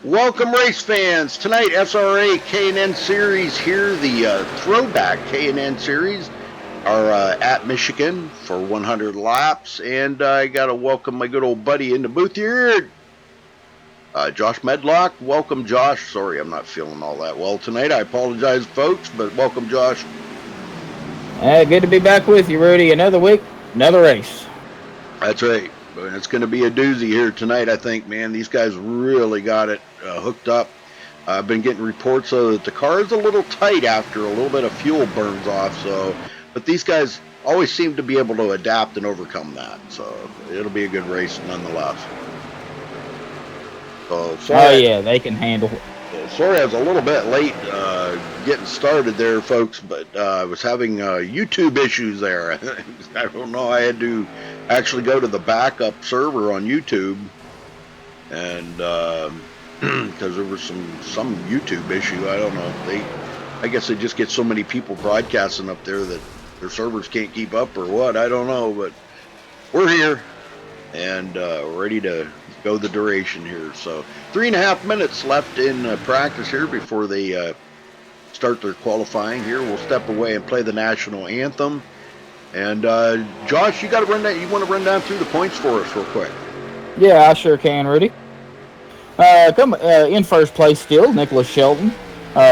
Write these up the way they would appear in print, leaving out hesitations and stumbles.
Welcome, race fans. Tonight, SRA K&N Series here. The throwback K&N Series are at Michigan for 100 laps. And I got to welcome my good old buddy in the booth here, Josh Medlock. Welcome, Josh. Sorry, I'm not feeling all that well tonight. I apologize, folks, but welcome, Josh. Good to be back with you, Rudy. Another week, another race. That's right. But it's going to be a doozy here tonight, I think, man. These guys really got it hooked up. I've been getting reports that the car is a little tight after a little bit of fuel burns off. But these guys always seem to be able to adapt and overcome that. So it'll be a good race nonetheless. So sorry, yeah, they can handle it. Sorry I was a little bit late getting started there, folks, but I was having YouTube issues there. I don't know. I had to actually go to the backup server on YouTube, and because there was some YouTube issue. I don't know. I guess they just get so many people broadcasting up there that their servers can't keep up or what. I don't know, but we're here and ready to go the duration here. So 3.5 minutes left in practice here before they start their qualifying here. We'll step away and play the national anthem. And Josh, you got to run that. You want to run down through the points for us real quick? Yeah, I sure can, Rudy. In first place still, Nicholas Shelton.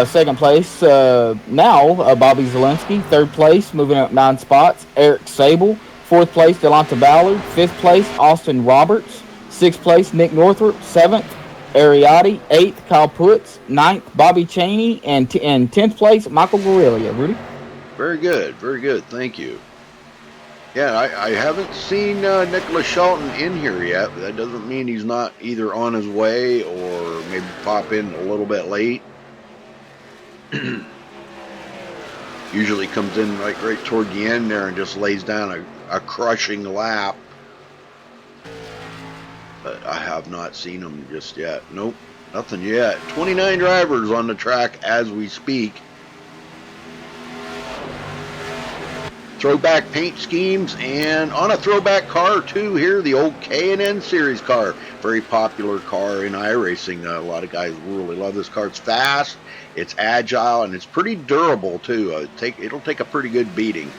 Second place now, Bobby Zielinski. Third place, moving up 9 spots, Eric Sable. Fourth place, Delonta Ballard. Fifth place, Austin Roberts. Sixth place, Nick Northrup. 7th, Ariati. 8th, Kyle Putz. 9th, Bobby Cheney. And 10th place, Michael Guerrilla. Rudy? Very good. Very good. Thank you. Yeah, I haven't seen Nicholas Shelton in here yet. But that doesn't mean he's not either on his way or maybe pop in a little bit late. Usually comes in right toward the end there and just lays down a crushing lap. But I have not seen him just yet. Nope, nothing yet. 29 drivers on the track as we speak. Throwback paint schemes and on a throwback car too here, the old K&N Series car. Very popular car in iRacing. A lot of guys really love this car. It's fast, it's agile, and it's pretty durable too. It'll take a pretty good beating.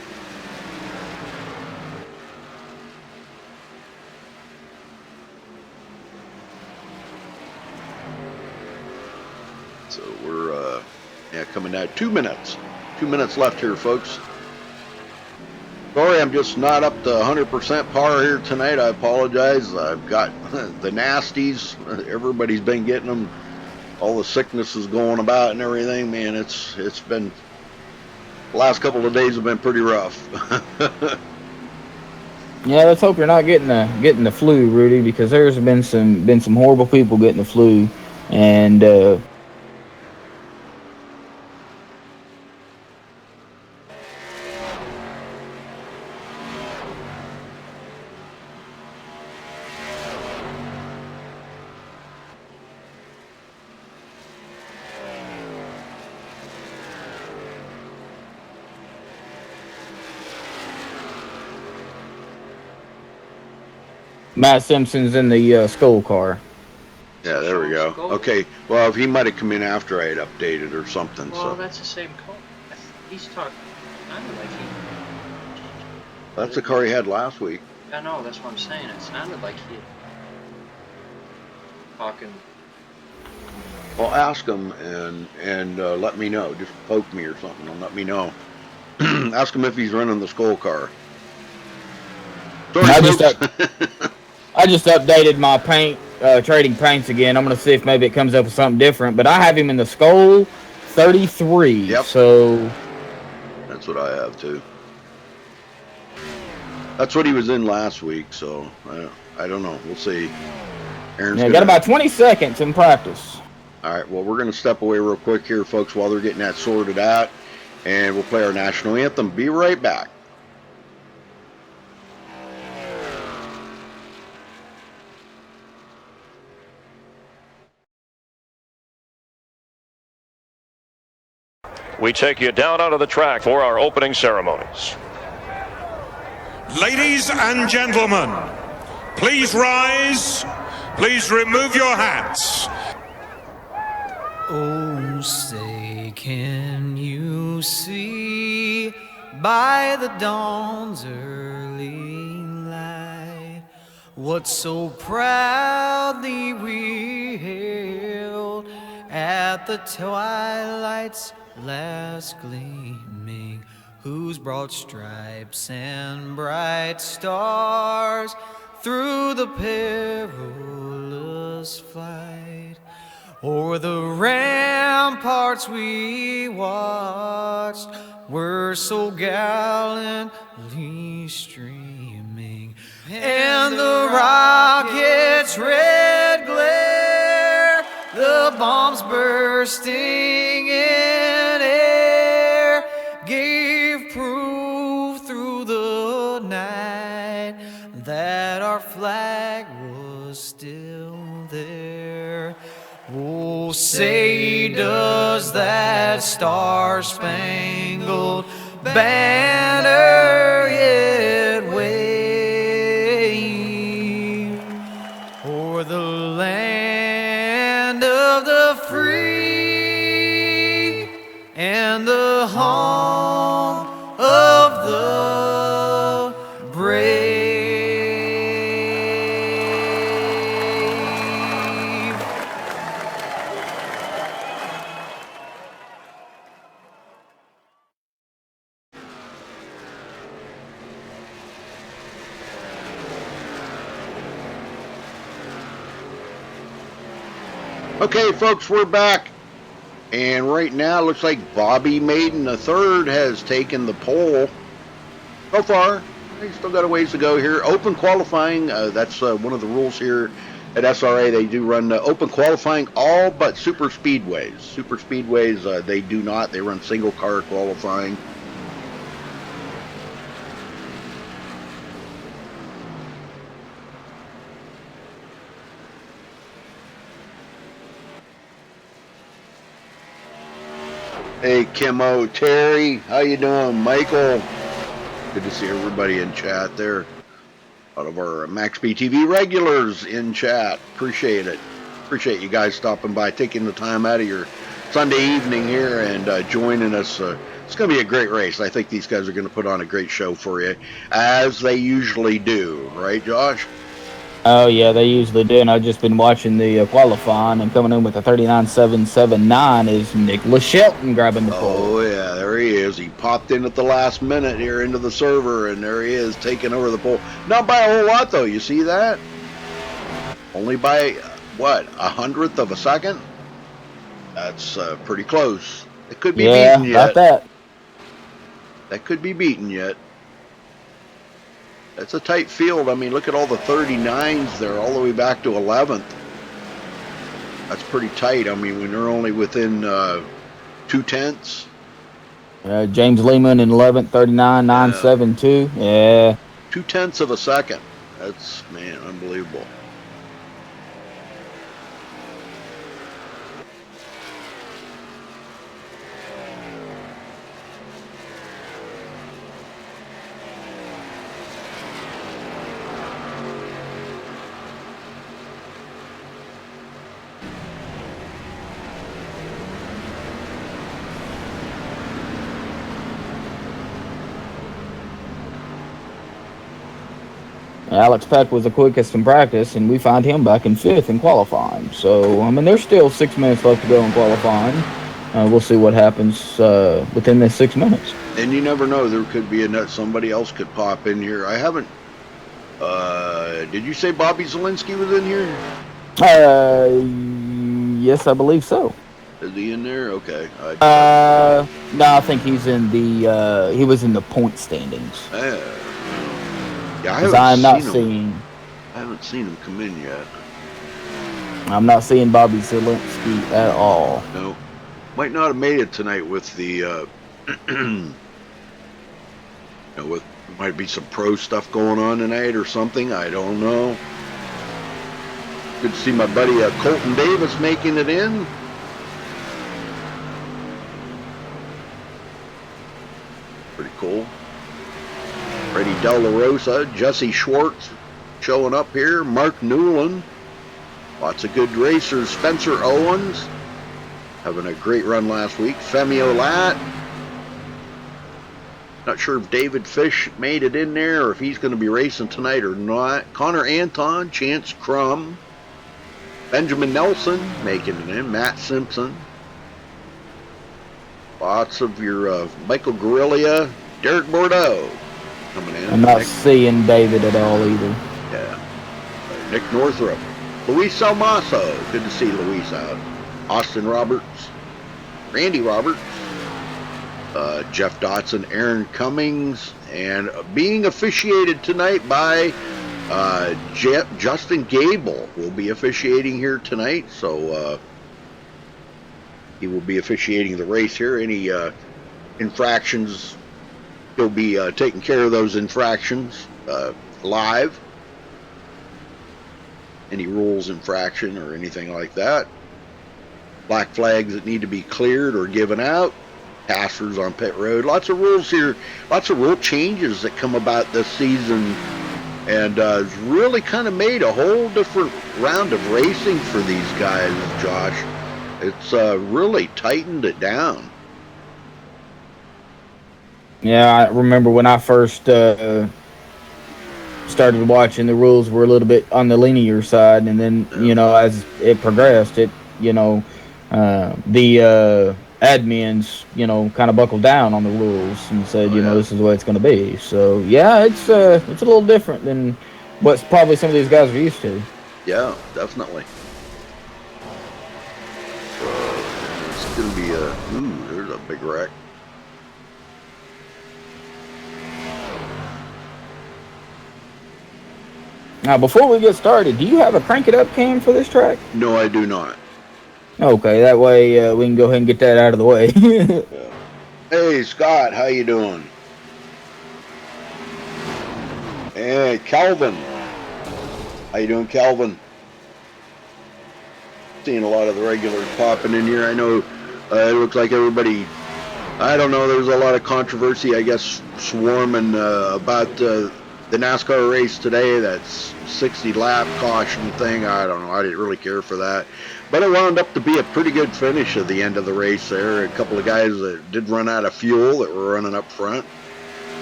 So we're coming down 2 minutes. 2 minutes left here, folks. Sorry, I'm just not up to 100% par here tonight. I apologize. I've got the nasties. Everybody's been getting them. All the sickness is going about and everything. Man, it's been, the last couple of days have been pretty rough. Yeah, let's hope you're not getting the flu, Rudy, because there's been some horrible people getting the flu, and Matt Simpson's in the Skull car. Yeah, there we go. Okay, well, he might have come in after I had updated or something. Well, that's the same car. He's talking. I don't know if he. That's the car he had last week. I know, that's what I'm saying. It sounded like he talking. Well, ask him and let me know. Just poke me or something and let me know. Ask him if he's running the Skull car. Sorry, I just updated my paint, trading paints again. I'm going to see if maybe it comes up with something different. But I have him in the Skull 33. Yep. So that's what I have too. That's what he was in last week. So I don't know. We'll see. Aaron's got about 20 seconds in practice. All right. Well, we're going to step away real quick here, folks, while they're getting that sorted out, and we'll play our national anthem. Be right back. We take you down onto the track for our opening ceremonies. Ladies and gentlemen, please rise. Please remove your hats. Say, can you see by the dawn's early light what so proudly we hailed at the twilight's last gleaming, whose broad stripes and bright stars through the perilous flight o'er the ramparts we watched were so gallantly streaming, and the rocket's red glare, the bombs bursting in air, gave proof through the night that our flag was still there. Oh, say does that star-spangled banner yet wave o'er the land of the free and the home of the brave? Okay, folks, we're back. And right now, it looks like Bobby Maiden III has taken the pole. So far, they still got a ways to go here. Open qualifying, that's one of the rules here at SRA. They do run open qualifying all but super speedways. Super speedways, they do not. They run single car qualifying. Hey, Kimmo, Terry, how you doing? Michael, good to see everybody in chat there. A lot of our MaxSpeedTV regulars in chat. Appreciate it. Appreciate you guys stopping by, taking the time out of your Sunday evening here and joining us. It's going to be a great race. I think these guys are going to put on a great show for you, as they usually do. Right, Josh? Oh, yeah, they usually do. And I've just been watching the qualifying, and coming in with a 39.779 is Nicholas Shelton grabbing the pole. Oh, yeah, there he is. He popped in at the last minute here into the server, and there he is taking over the pole. Not by a whole lot, though. You see that? Only by, what, 1/100 of a second? That's pretty close. It could be beaten yet. About that. That could be beaten yet. That's a tight field. I mean, look at all the 39s there, all the way back to 11th. That's pretty tight. I mean, when they're only within 2/10. James Lehman in 11th, 39.972. Yeah. 2/10 of a second. That's, man, unbelievable. Alex Peck was the quickest in practice, and we find him back in 5th in qualifying. So, I mean, there's still 6 minutes left to go in qualifying. We'll see what happens within the 6 minutes. And you never know. There could be somebody else could pop in here. I haven't... did you say Bobby Zielinski was in here? Yes, I believe so. Is he in there? Okay. No, I think he's in the, he was in the point standings. Yeah, I haven't seen him come in yet. I'm not seeing Bobby Zielinski at all. No. Might not have made it tonight with the, with might be some pro stuff going on tonight or something. I don't know. Good to see my buddy Colton Davis making it in. Pretty cool. Freddie De La Rosa, Jesse Schwartz showing up here, Mark Newland, lots of good racers, Spencer Owens, having a great run last week. Femi Olat. Not sure if David Fish made it in there or if he's going to be racing tonight or not. Connor Anton, Chance Crum, Benjamin Nelson making it in. Matt Simpson. Lots of your Michael Guerrilla, Derek Bordeaux coming in. I'm not seeing David at all either. Yeah. Nick Northrup. Luis Almaso. Good to see Luis out. Austin Roberts. Randy Roberts. Jeff Dotson. Aaron Cummings. And being officiated tonight by Justin Gable will be officiating here tonight. So he will be officiating the race here. Any infractions, he'll be taking care of those infractions live. Any rules infraction or anything like that. Black flags that need to be cleared or given out. Passers on pit road. Lots of rules here. Lots of rule changes that come about this season. And it's really kind of made a whole different round of racing for these guys, Josh. It's really tightened it down. Yeah, I remember when I first started watching, the rules were a little bit on the linear side, and then as it progressed, the admins kind of buckled down on the rules and said this is the way it's going to be. So yeah, it's a little different than what probably some of these guys are used to. Yeah, definitely. It's going to be there's a big wreck. Now, before we get started, do you have a crank it up cam for this track? No, I do not. Okay, that way we can go ahead and get that out of the way. Yeah. Hey, Scott, how you doing? Hey, Calvin. How you doing, Calvin? Seeing a lot of the regulars popping in here. I know it looks like everybody, I don't know, there was a lot of controversy, I guess, swarming about the NASCAR race today, that's 60 lap caution thing. I don't know. I didn't really care for that. But it wound up to be a pretty good finish at the end of the race there. A couple of guys that did run out of fuel that were running up front.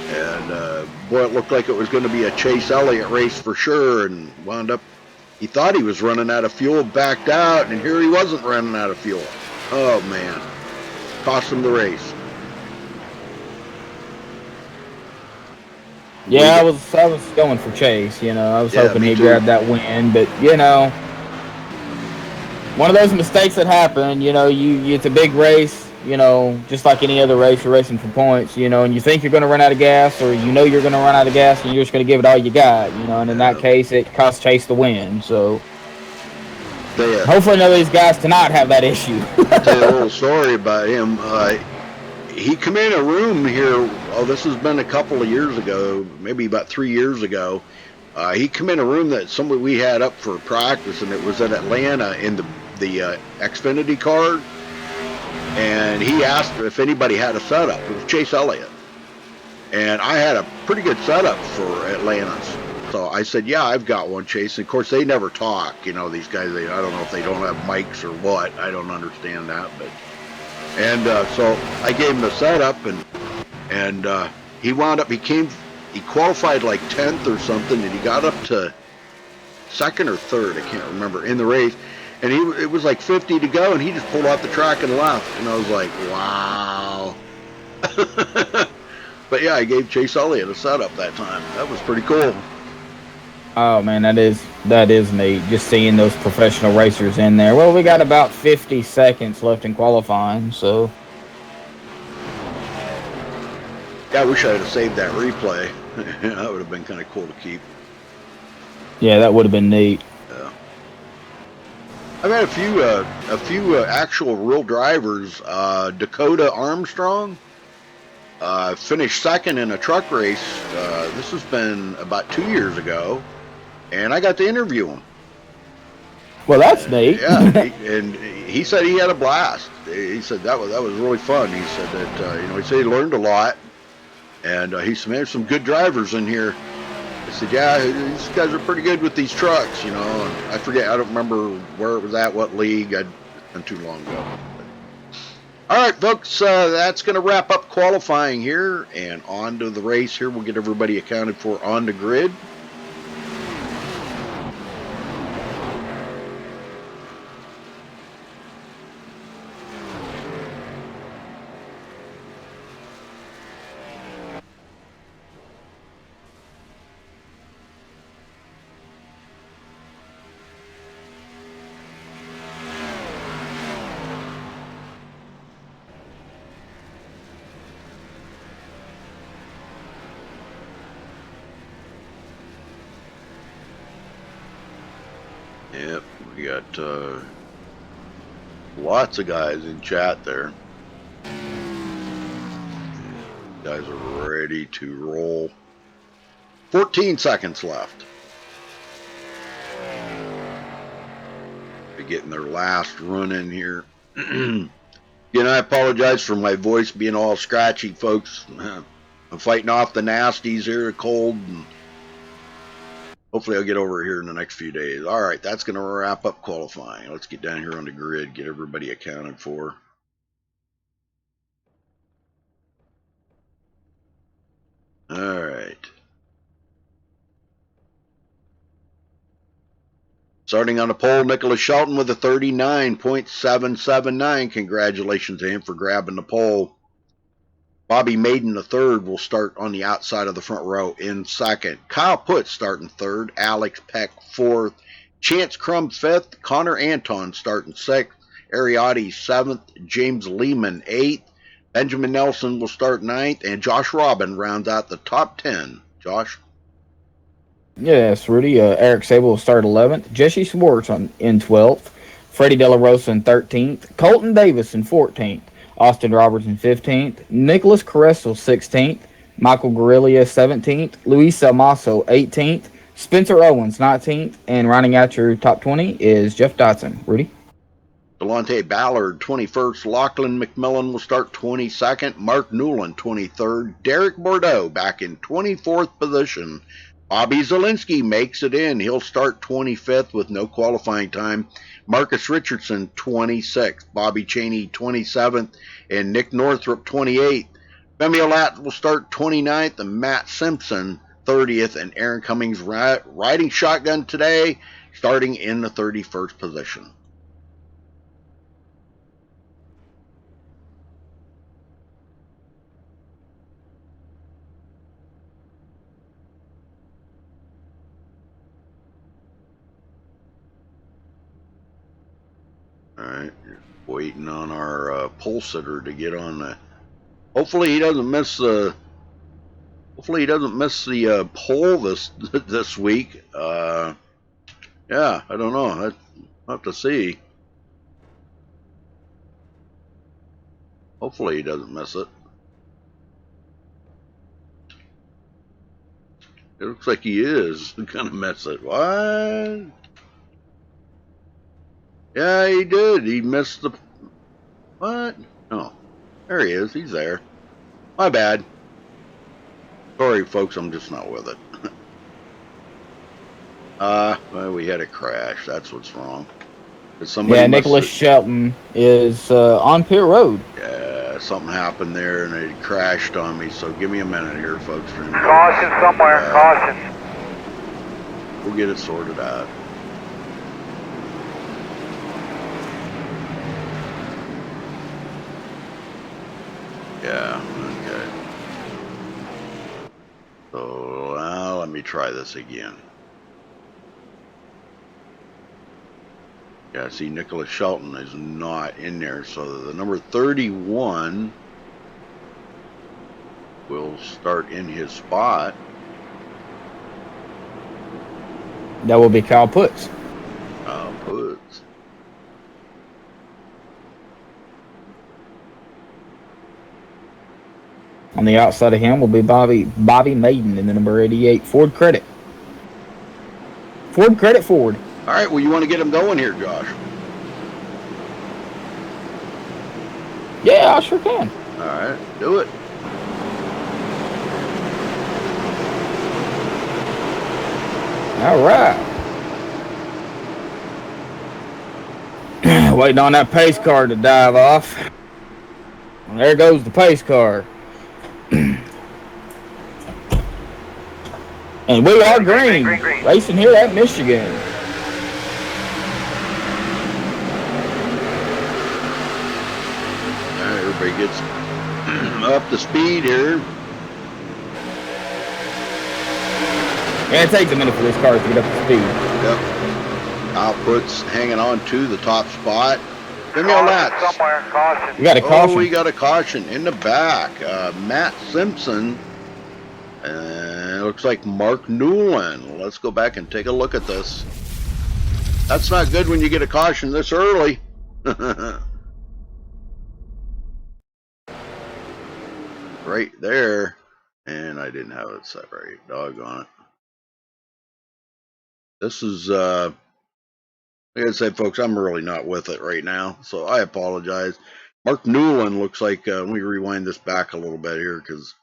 And, boy, it looked like it was going to be a Chase Elliott race for sure. And wound up, he thought he was running out of fuel, backed out, and here he wasn't running out of fuel. Oh, man. Cost him the race. Yeah, I was going for Chase. I was hoping he'd too. grab that win, but one of those mistakes that happen. It's a big race. Just like any other race, you're racing for points. And you think you're going to run out of gas, or you're going to run out of gas, and you're just going to give it all you got. And in that case, it cost Chase the win. So hopefully, none of these guys tonight have that issue. I'll tell you a little story about him. He come in a room here, this has been a couple of years ago, maybe about 3 years ago. He come in a room that somebody we had up for practice, and it was at Atlanta in the Xfinity car. And he asked if anybody had a setup. It was Chase Elliott. And I had a pretty good setup for Atlanta. So I said, yeah, I've got one, Chase. And of course, they never talk. These guys, I don't know if they don't have mics or what. I don't understand that, but... And so I gave him the setup, and he wound up, he qualified like 10th or something, and he got up to 2nd or 3rd, I can't remember, in the race. And it was like 50 to go, and he just pulled off the track and left. And I was like, wow. But yeah, I gave Chase Elliott a setup that time. That was pretty cool. Oh man, that is neat. Just seeing those professional racers in there. Well, we got about 50 seconds left in qualifying, so. Yeah, I wish I had saved that replay. That would have been kind of cool to keep. Yeah, that would have been neat. Yeah. I've had a few actual real drivers. Dakota Armstrong finished 2nd in a truck race. This has been about 2 years ago. And I got to interview him. Well, that's neat. Yeah, he said he had a blast. He said that was really fun. He said that he said he learned a lot, and he said there's some good drivers in here. I said, yeah, these guys are pretty good with these trucks, And I forget, I don't remember where it was at, what league. It's been too long ago. All right, folks, that's going to wrap up qualifying here, and on to the race here. We'll get everybody accounted for on the grid. Yep, we got lots of guys in chat there. Guys are ready to roll. 14 seconds left. They're getting their last run in here. Again, I apologize for my voice being all scratchy, folks. I'm fighting off the nasties here, cold, and hopefully I'll get over here in the next few days. All right, that's going to wrap up qualifying. Let's get down here on the grid, get everybody accounted for. All right. Starting on the pole, Nicholas Shelton with a 39.779. Congratulations to him for grabbing the pole. Bobby Maiden, the third, will start on the outside of the front row in second. Kyle Putt starting third. Alex Peck fourth. Chance Crum fifth. Connor Anton starting sixth. Ariotti seventh. James Lehman eighth. Benjamin Nelson will start ninth. And Josh Robin rounds out the top 10. Josh? Yes, Rudy. Eric Sable will start 11th. Jesse Schwartz in 12th. Freddie De La Rosa in 13th. Colton Davis in 14th. Austin Roberts in 15th. Nicholas Carresso 16th. Michael Guerrilla 17th. Luis Almaso 18th. Spencer Owens 19th. And rounding out your top 20 is Jeff Dotson. Rudy? Delonte Ballard 21st. Lachlan McMillan will start 22nd. Mark Newland 23rd. Derek Bordeaux back in 24th position. Bobby Zielinski makes it in. He'll start 25th with no qualifying time. Marcus Richardson, 26th. Bobby Cheney, 27th. And Nick Northrup, 28th. Femi Olat will start 29th. And Matt Simpson, 30th. And Aaron Cummings riding shotgun today, starting in the 31st position. All right, waiting on our pole sitter to get on the. Hopefully he doesn't miss the. Hopefully he doesn't miss the pole this week. Yeah, I don't know. I'll have to see. Hopefully he doesn't miss it. It looks like he is gonna miss it. What? Yeah, he did. He missed the. What? Oh, there he is. He's there. My bad. Sorry, folks. I'm just not with it. Well, we had a crash. That's what's wrong. Yeah, Nicholas Shelton is on pit road. Yeah, something happened there and it crashed on me. So give me a minute here, folks. Caution somewhere. Caution. We'll get it sorted out. Yeah, okay. So now let me try this again. Yeah, see, Nicholas Shelton is not in there, so the number 31 will start in his spot. That will be Kyle Putz. Kyle Putz. On the outside of him will be Bobby Maiden in the number 88 Ford Credit. Ford Credit Ford. All right, well, you want to get him going here, Josh? Yeah, I sure can. All right, do it. All right. Waiting on that pace car to dive off. There goes the pace car. And we are green. Racing here at Michigan. All right, everybody gets up to speed here. Yeah, it takes a minute for this car to get up to speed. Yep. Outputs hanging on to the top spot. Give me all Caution that. somewhere. Caution. We got a caution. Oh, we got a caution in the back. Matt Simpson. Looks like Mark Newland. Let's go back and take a look at this. That's not good when you get a caution this early. Right there. And I didn't have it set right. Doggone it. This is, like I said, folks, I'm really not with it right now, so I apologize. Mark Newland looks like, let me rewind this back a little bit here, because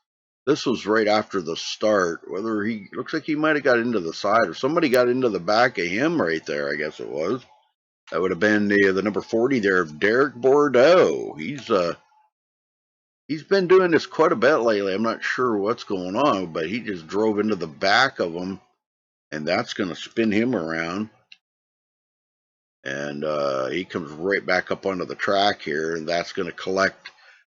this was right after the start. Whether he, looks like he might have got into the side, or somebody got into the back of him right there, I guess it was. That would have been the number 40 there of Derek Bordeaux. He's been doing this quite a bit lately. I'm not sure what's going on, but he just drove into the back of him, and that's going to spin him around. And he comes right back up onto the track here, and that's going to collect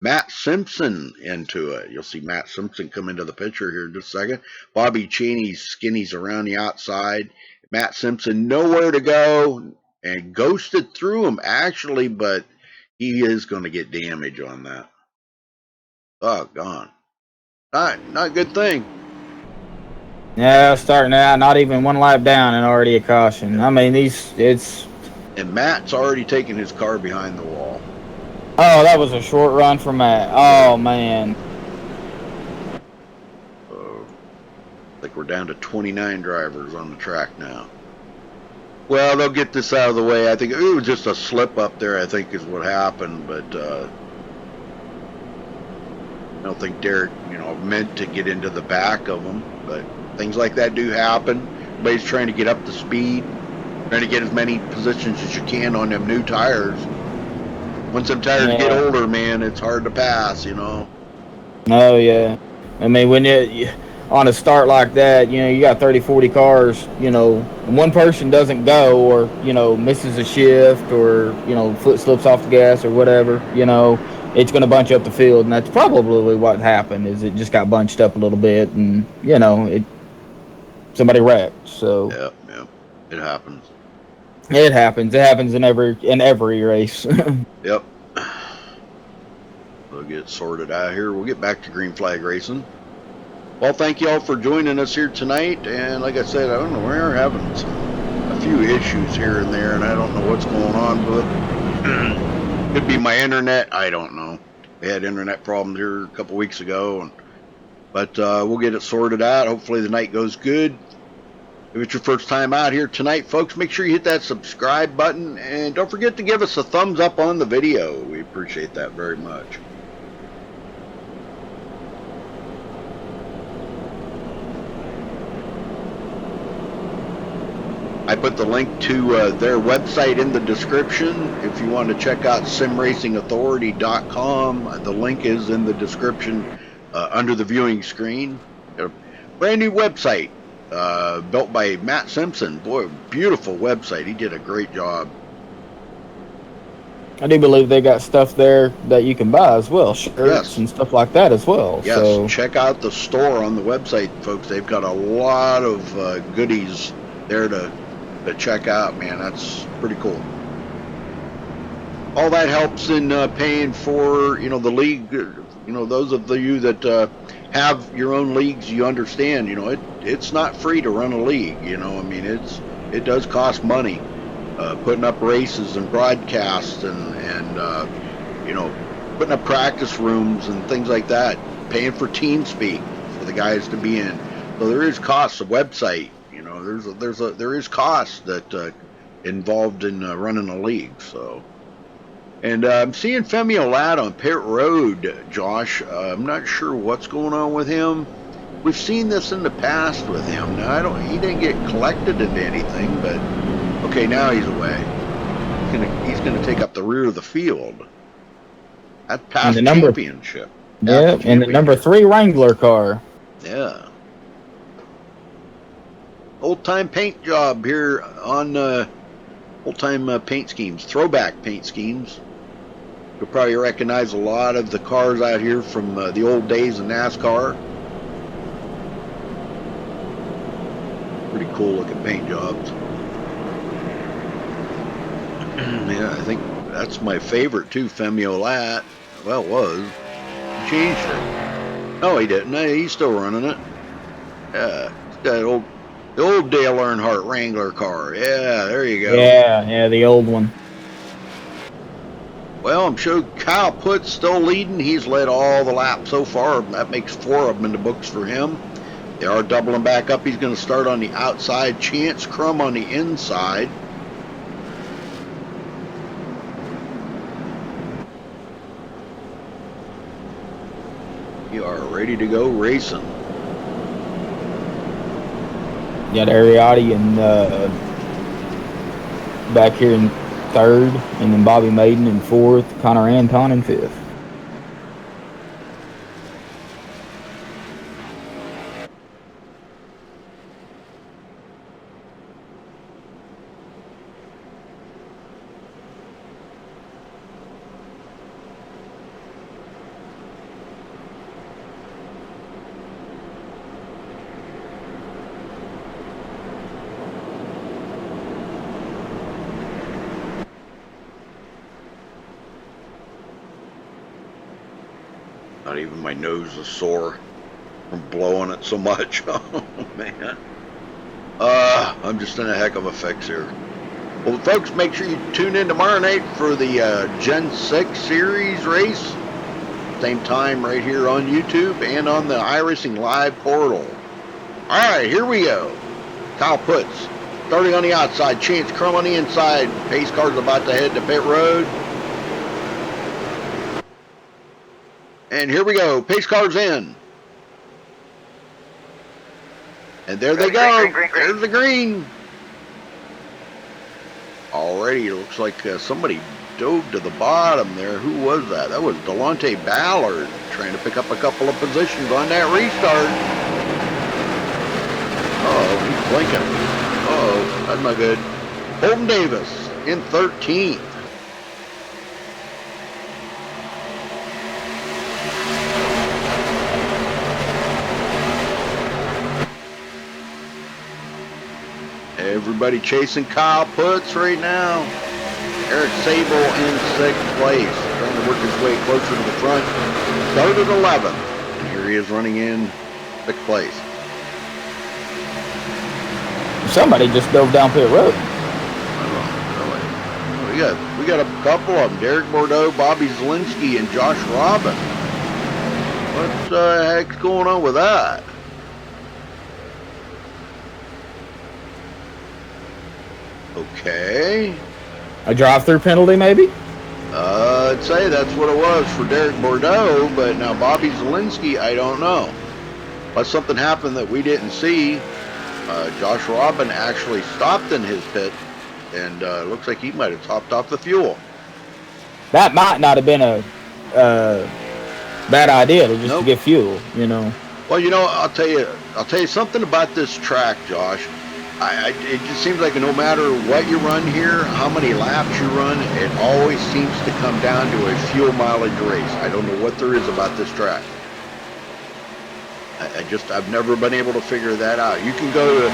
Matt Simpson into it. You'll see Matt Simpson come into the picture here in just a second. Bobby Cheney's skinny's around the outside. Matt Simpson nowhere to go, and ghosted through him actually, but he is going to get damage on that. Oh, gone. Not a good thing. Yeah, starting out, not even one lap down and already a caution. I mean, And Matt's already taken his car behind the wall. Oh, that was a short run for Matt. Oh, man. So, I think we're down to 29 drivers on the track now. Well, they'll get this out of the way. I think it was just a slip up there, I think, is what happened. But I don't think Derek, meant to get into the back of them. But things like that do happen. Everybody's trying to get up to speed. Trying to get as many positions as you can on them new tires. Once them tires get older, man, it's hard to pass, Oh, yeah. I mean, when you on a start like that, you got 30, 40 cars, and one person doesn't go or, misses a shift or, foot slips off the gas or whatever, it's going to bunch up the field. And that's probably what happened, is it just got bunched up a little bit and, somebody wrecked. So yeah, it happens. It happens. It happens in every race. Yep. We'll get sorted out here. We'll get back to green flag racing. Well, thank you all for joining us here tonight. And like I said, I don't know, we're having a few issues here and there, and I don't know what's going on, but could be my internet. I don't know. We had internet problems here a couple weeks ago, but we'll get it sorted out. Hopefully the night goes good. If it's your first time out here tonight, folks, make sure you hit that subscribe button, and don't forget to give us a thumbs up on the video. We appreciate that very much. I put the link to their website in the description. If you want to check out simracingauthority.com, the link is in the description under the viewing screen. A brand new website. Built by Matt Simpson. Boy, beautiful website. He did a great job. I do believe they got stuff there that you can buy as well, shirts and stuff like that as well. Yes, so check out the store on the website, folks. They've got a lot of goodies there to check out, man. That's pretty cool. All that helps in paying for, the league. Those of you that have your own leagues, you understand, it's not free to run a league, I mean, it does cost money, putting up races and broadcasts and putting up practice rooms and things like that, paying for team speak for the guys to be in. So there is costs. A website, there is costs that involved in running a league. So. And I'm seeing Femi Olad on pit road, Josh. I'm not sure what's going on with him. We've seen this in the past with him. Now, he didn't get collected into anything, but okay, now he's away. He's gonna take up the rear of the field. That past And the number- championship. Yeah, and the number 3 Wrangler car. Yeah. Old time paint job here on old time paint schemes, throwback paint schemes. You'll probably recognize a lot of the cars out here from the old days of NASCAR. Pretty cool looking paint jobs. Yeah, I think that's my favorite too, Femio Lat. Well, it was. He changed it. No, he didn't. He's still running it. Yeah, that the old Dale Earnhardt Wrangler car. Yeah, there you go. Yeah, the old one. Well, I'm sure Kyle Putt's still leading. He's led all the laps so far. That makes 4 of them in the books for him. They are doubling back up. He's going to start on the outside. Chance Crum on the inside. You are ready to go racing. Got Ariotti and back here in 3rd, and then Bobby Maiden in 4th, Connor Anton in 5th. Not even my nose is sore from blowing it so much. Oh, man. I'm just in a heck of a fix here. Well, folks, make sure you tune in tomorrow night for the Gen 6 Series race. Same time right here on YouTube and on the iRacing Live portal. All right, here we go. Kyle Putz starting on the outside. Chance Crum on the inside. Pace car's about to head to pit road. And here we go. Pace car's in. And there they go. Green. There's the green. Already looks like somebody dove to the bottom there. Who was that? That was Delonte Ballard trying to pick up a couple of positions on that restart. Uh-oh, he's blinking. Uh-oh, that's not good. Holden Davis in 13th. Everybody chasing Kyle Putz right now. Eric Sable in 6th place, trying to work his way closer to the front. Started 11th, and here he is running in 6th place. Somebody just dove down pit road. We got a couple of them: Derek Bordeaux, Bobby Zielinski, and Josh Robin. What the heck's going on with that? Okay. A drive-through penalty, maybe? I'd say that's what it was for Derek Bordeaux, but now Bobby Zielinski, I don't know. Unless something happened that we didn't see. Josh Robin actually stopped in his pit, and looks like he might have topped off the fuel. That might not have been a bad idea to get fuel, you know. Well, you know, I'll tell you something about this track, Josh. It just seems like no matter what you run here, how many laps you run, it always seems to come down to a fuel mileage race. I don't know what there is about this track. I've never been able to figure that out. You can go to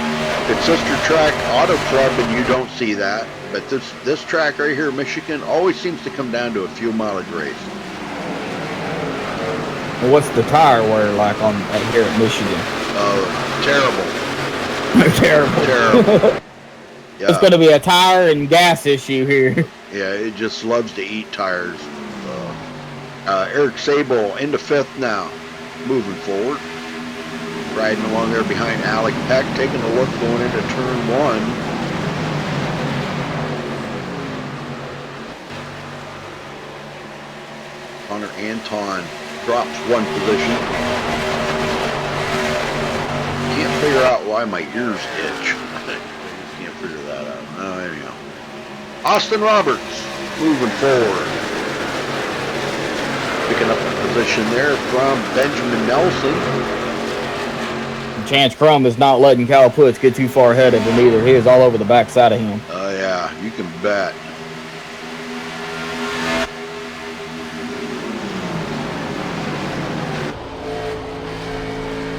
its sister track, Auto Club, and you don't see that. But this track right here in Michigan always seems to come down to a fuel mileage race. Well, what's the tire wear like here at Michigan? Terrible. Terrible. Yeah. It's going to be a tire and gas issue here. Yeah, it just loves to eat tires. Eric Sable into 5th now, moving forward. Riding along there behind Alec Peck, taking a look going into turn 1. Connor Anton drops 1 position. Can't figure out why my ears itch. I just can't figure that out. Oh, anyhow. Austin Roberts moving forward. Picking up the position there from Benjamin Nelson. Chance Crum is not letting Kyle Putz get too far ahead of him either. He is all over the backside of him. Oh, yeah, you can bet.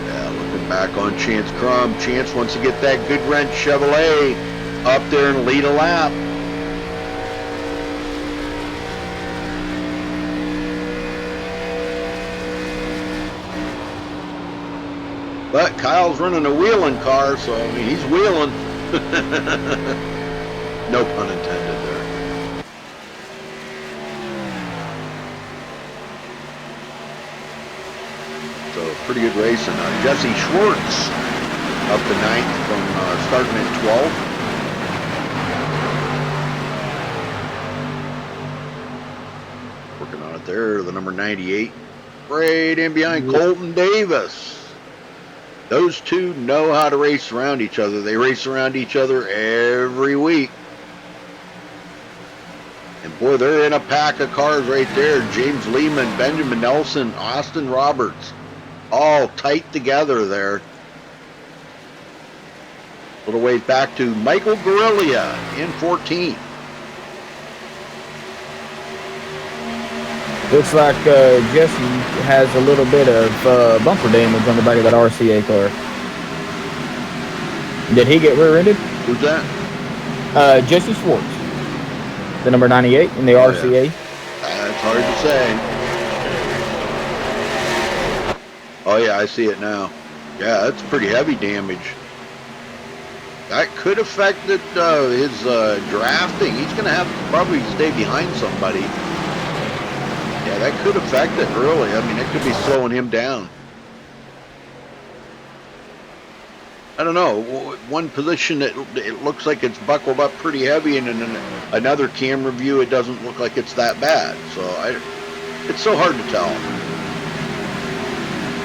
Yeah, looking back on Chance Crum. Chance wants to get that good wrench Chevrolet up there and lead a lap. But Kyle's running a wheeling car, so I mean, he's wheeling. No pun intended there. So pretty good racing. Jesse Schwartz up to 9th from starting at 12th. Working on it there, the number 98. Right in behind Colton Davis. Those two know how to race around each other. They race around each other every week. And boy, they're in a pack of cars right there. James Lehman, Benjamin Nelson, Austin Roberts, all tight together there. A little ways back to Michael Guerrilla in 14th. Looks like Jesse has a little bit of bumper damage on the back of that RCA car. Did he get rear-ended? Who's that? Jesse Schwartz, the number 98 in the RCA. Yeah. That's hard to say. Oh yeah, I see it now. Yeah, that's pretty heavy damage. That could affect his drafting. He's going to have to probably stay behind somebody. Yeah, that could affect it, really. I mean, it could be slowing him down. I don't know. One position, it looks like it's buckled up pretty heavy, and in another camera view, it doesn't look like it's that bad. So it's so hard to tell.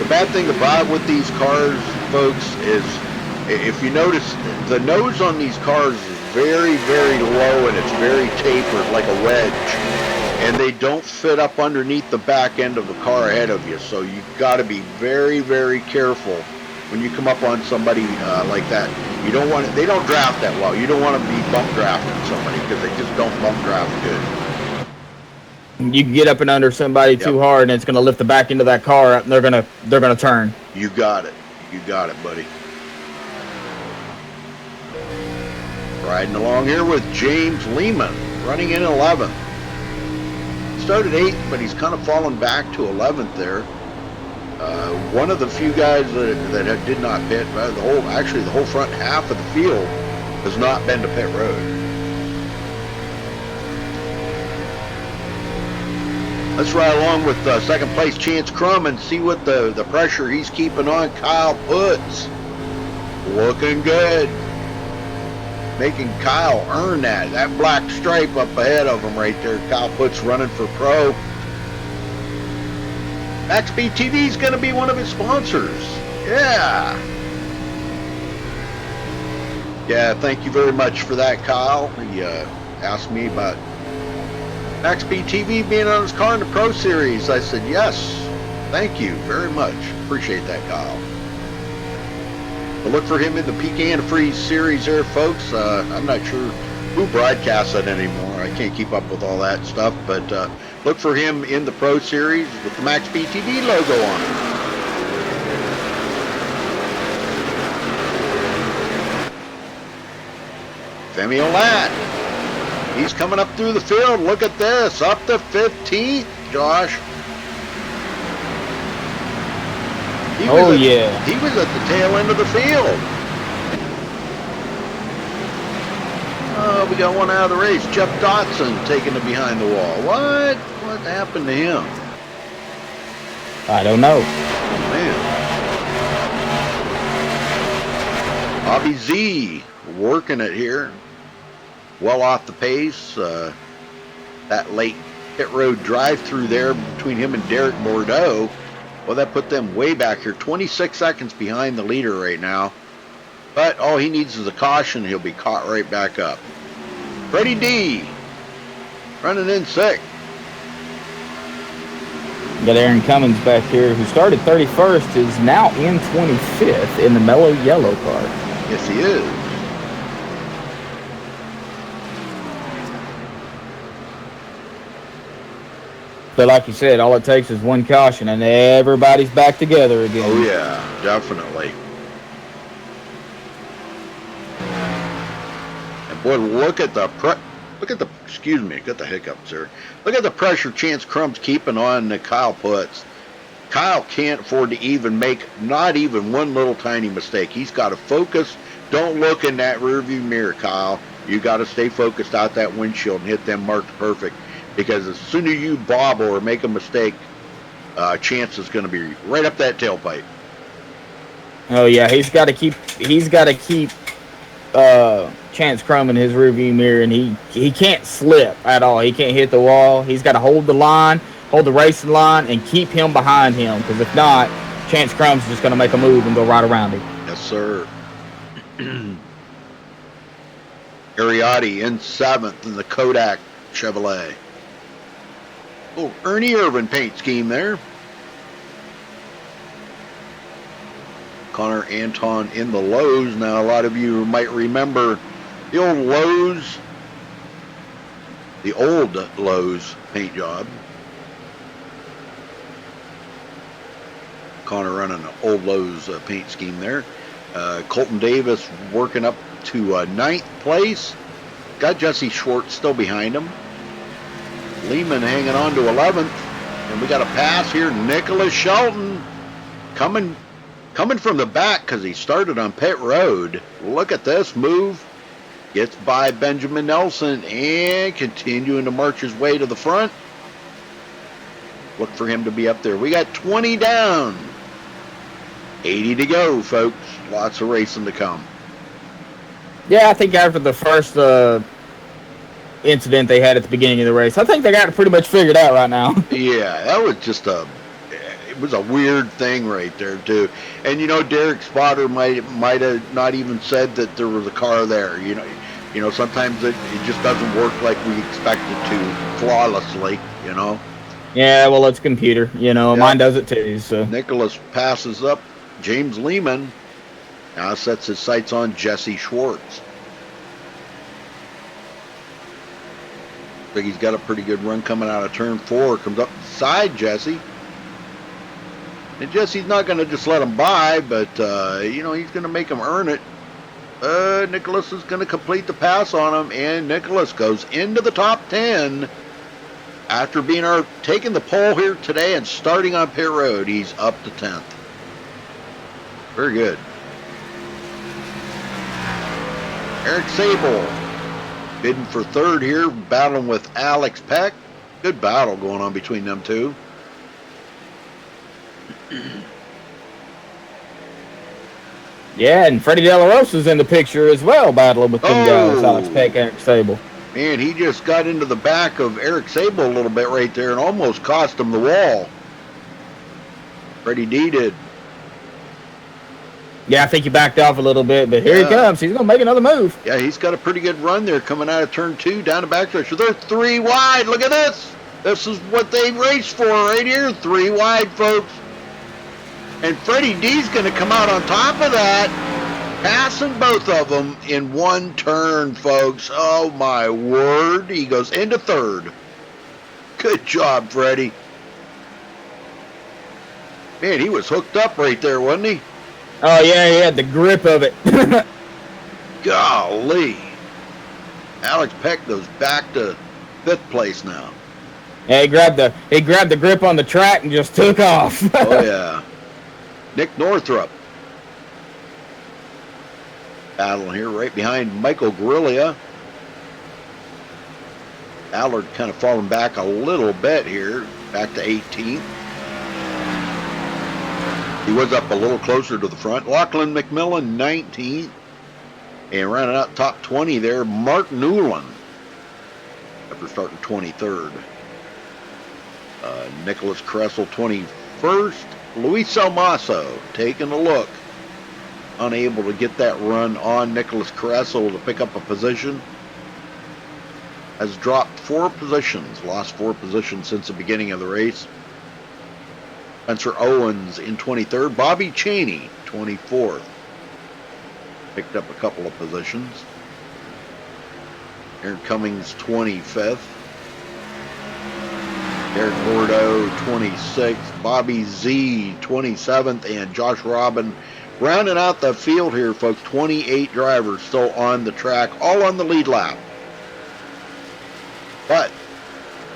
The bad thing about with these cars, folks, is if you notice, the nose on these cars is very, very low, and it's very tapered like a wedge. And they don't fit up underneath the back end of the car ahead of you. So you've got to be very, very careful when you come up on somebody like that. You don't want they don't draft that well. You don't want to be bump drafting somebody because they just don't bump draft good. You can get up and under somebody too hard, and it's going to lift the back end of that car up, and they're gonna turn. You got it. You got it, buddy. Riding along here with James Lehman, running in 11th. Started 8th, but he's kind of fallen back to 11th there. One of the few guys that did not pit, actually the whole front half of the field has not been to pit road. Let's ride along with second place Chance Crum and see what the pressure he's keeping on Kyle Putz. Looking good. Making Kyle earn that black stripe up ahead of him right there. Kyle Putz running for pro. MaxSpeedTV is going to be one of his sponsors. Yeah. Yeah, thank you very much for that, Kyle. He asked me about MaxSpeedTV being on his car in the Pro Series. I said, yes, thank you very much. Appreciate that, Kyle. But look for him in the Pecan Freeze series there, folks. I'm not sure who broadcasts it anymore. I can't keep up with all that stuff, but look for him in the Pro Series with the MaxSpeedTV logo on it. Femi Olat. He's coming up through the field. Look at this. Up to 15th, Josh. He was at the tail end of the field. Oh, we got one out of the race. Jeff Dotson taking it behind the wall. What happened to him? I don't know. Oh, man. Bobby Z working it here. Well off the pace. That late pit road drive-through there between him and Derek Bordeaux. Well, that put them way back here. 26 seconds behind the leader right now. But all he needs is a caution. He'll be caught right back up. Freddie D running in 6th. Got Aaron Cummins back here, who started 31st, is now in 25th in the mellow yellow car. Yes, he is. But like you said, all it takes is one caution, and everybody's back together again. Oh yeah, definitely. And boy, look at the excuse me, got the hiccups here. Look at the pressure Chance Crumb's keeping on Kyle puts. Kyle can't afford to even make not even one little tiny mistake. He's got to focus. Don't look in that rearview mirror, Kyle. You got to stay focused out that windshield and hit them marks perfect. Because as soon as you bobble or make a mistake, Chance is going to be right up that tailpipe. Oh yeah, he's got to keep Chance Crum in his rearview mirror, and he can't slip at all. He can't hit the wall. He's got to hold the line, hold the racing line, and keep him behind him. Because if not, Chance Crum's just going to make a move and go right around him. Yes, sir. Ariotti in 7th in the Kodak Chevrolet. Oh, Ernie Irvin paint scheme there. Connor Anton in the Lowe's. Now, a lot of you might remember the old Lowe's paint job. Connor running an old Lowe's paint scheme there. Colton Davis working up to 9th place. Got Jesse Schwartz still behind him. Lehman hanging on to 11th. And we got a pass here. Nicholas Shelton coming from the back because he started on pit road. Look at this move. Gets by Benjamin Nelson and continuing to march his way to the front. Look for him to be up there. We got 20 down. 80 to go, folks. Lots of racing to come. Yeah, I think after the first incident they had at the beginning of the race, I think they got it pretty much figured out right now. Yeah, that was just it was a weird thing right there too. And you know, Derek Spotter might have not even said that there was a car there. You know, sometimes it just doesn't work like we expect it to flawlessly. You know. Yeah, well, it's computer. You know, yep. Mine does it too. So Nicholas passes up James Lehman. Now sets his sights on Jesse Schwartz. I think he's got a pretty good run coming out of turn 4. Comes up beside Jesse. And Jesse's not going to just let him by, but, you know, he's going to make him earn it. Nicholas is going to complete the pass on him, and Nicholas goes into the top 10. After taking the pole here today and starting on pit road, he's up to 10th. Very good. Eric Sable bidding for 3rd here, battling with Alex Peck. Good battle going on between them two. Yeah, and Freddie De La Rosa's in the picture as well, battling with them guys, Alex Peck and Eric Sable. Man, he just got into the back of Eric Sable a little bit right there and almost cost him the wall. Freddie D did. Yeah, I think he backed off a little bit, but here he comes. He's going to make another move. Yeah, he's got a pretty good run there coming out of turn 2 down the backstretch. So they're 3 wide. Look at this. This is what they raced for right here. 3 wide, folks. And Freddie D's going to come out on top of that, passing both of them in one turn, folks. Oh, my word. He goes into 3rd. Good job, Freddie. Man, he was hooked up right there, wasn't he? Oh, yeah, he had the grip of it. Golly. Alex Peck goes back to 5th place now. Yeah, he grabbed the grip on the track and just took off. Oh, yeah. Nick Northrup. Battling here right behind Michael Guerrilla. Allard kind of falling back a little bit here. Back to 18th. He was up a little closer to the front. Lachlan McMillan, 19th. And running out top 20 there, Mark Newland. After starting 23rd. Nicholas Kressel, 21st. Luis Almaso taking a look. Unable to get that run on Nicholas Kressel to pick up a position. Has dropped 4 positions. Lost 4 positions since the beginning of the race. Spencer Owens in 23rd. Bobby Cheney, 24th. Picked up a couple of positions. Aaron Cummings, 25th. Eric Bordeaux, 26th. Bobby Z, 27th. And Josh Robin rounding out the field here, folks. 28 drivers still on the track, all on the lead lap. But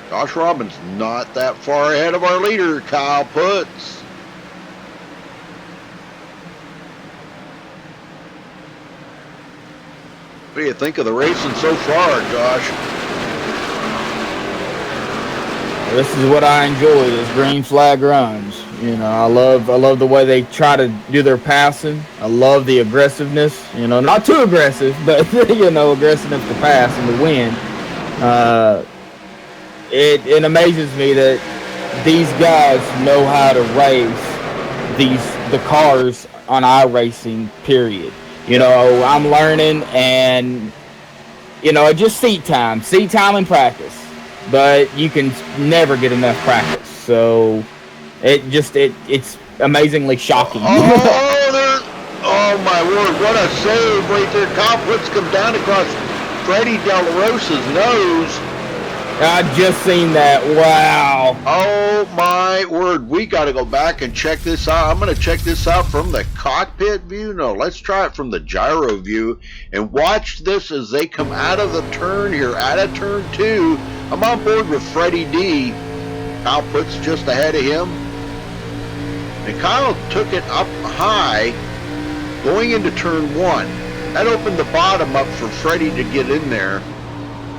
Josh Robin's not that far ahead of our leader, Kyle Putz. What do you think of the racing so far, Josh? This is what I enjoy, is green flag runs. You know, I love the way they try to do their passing. I love the aggressiveness. You know, not too aggressive, but you know, aggressive enough to pass and to win. It amazes me that these guys know how to race the cars on iRacing, period. You know, I'm learning, and you know, just seat time and practice. But you can never get enough practice. So it's amazingly shocking. Oh my word, what a save right there. Kyle Putz comes down across Freddie De La Rosa's nose. I just seen that. Wow. Oh my word. We got to go back and check this out. I'm going to check this out from the cockpit view. No, let's try it from the gyro view and watch this as they come out of the turn here, out of turn 2. I'm on board with Freddie D. Kyle Putz just ahead of him. And Kyle took it up high going into turn 1. That opened the bottom up for Freddie to get in there.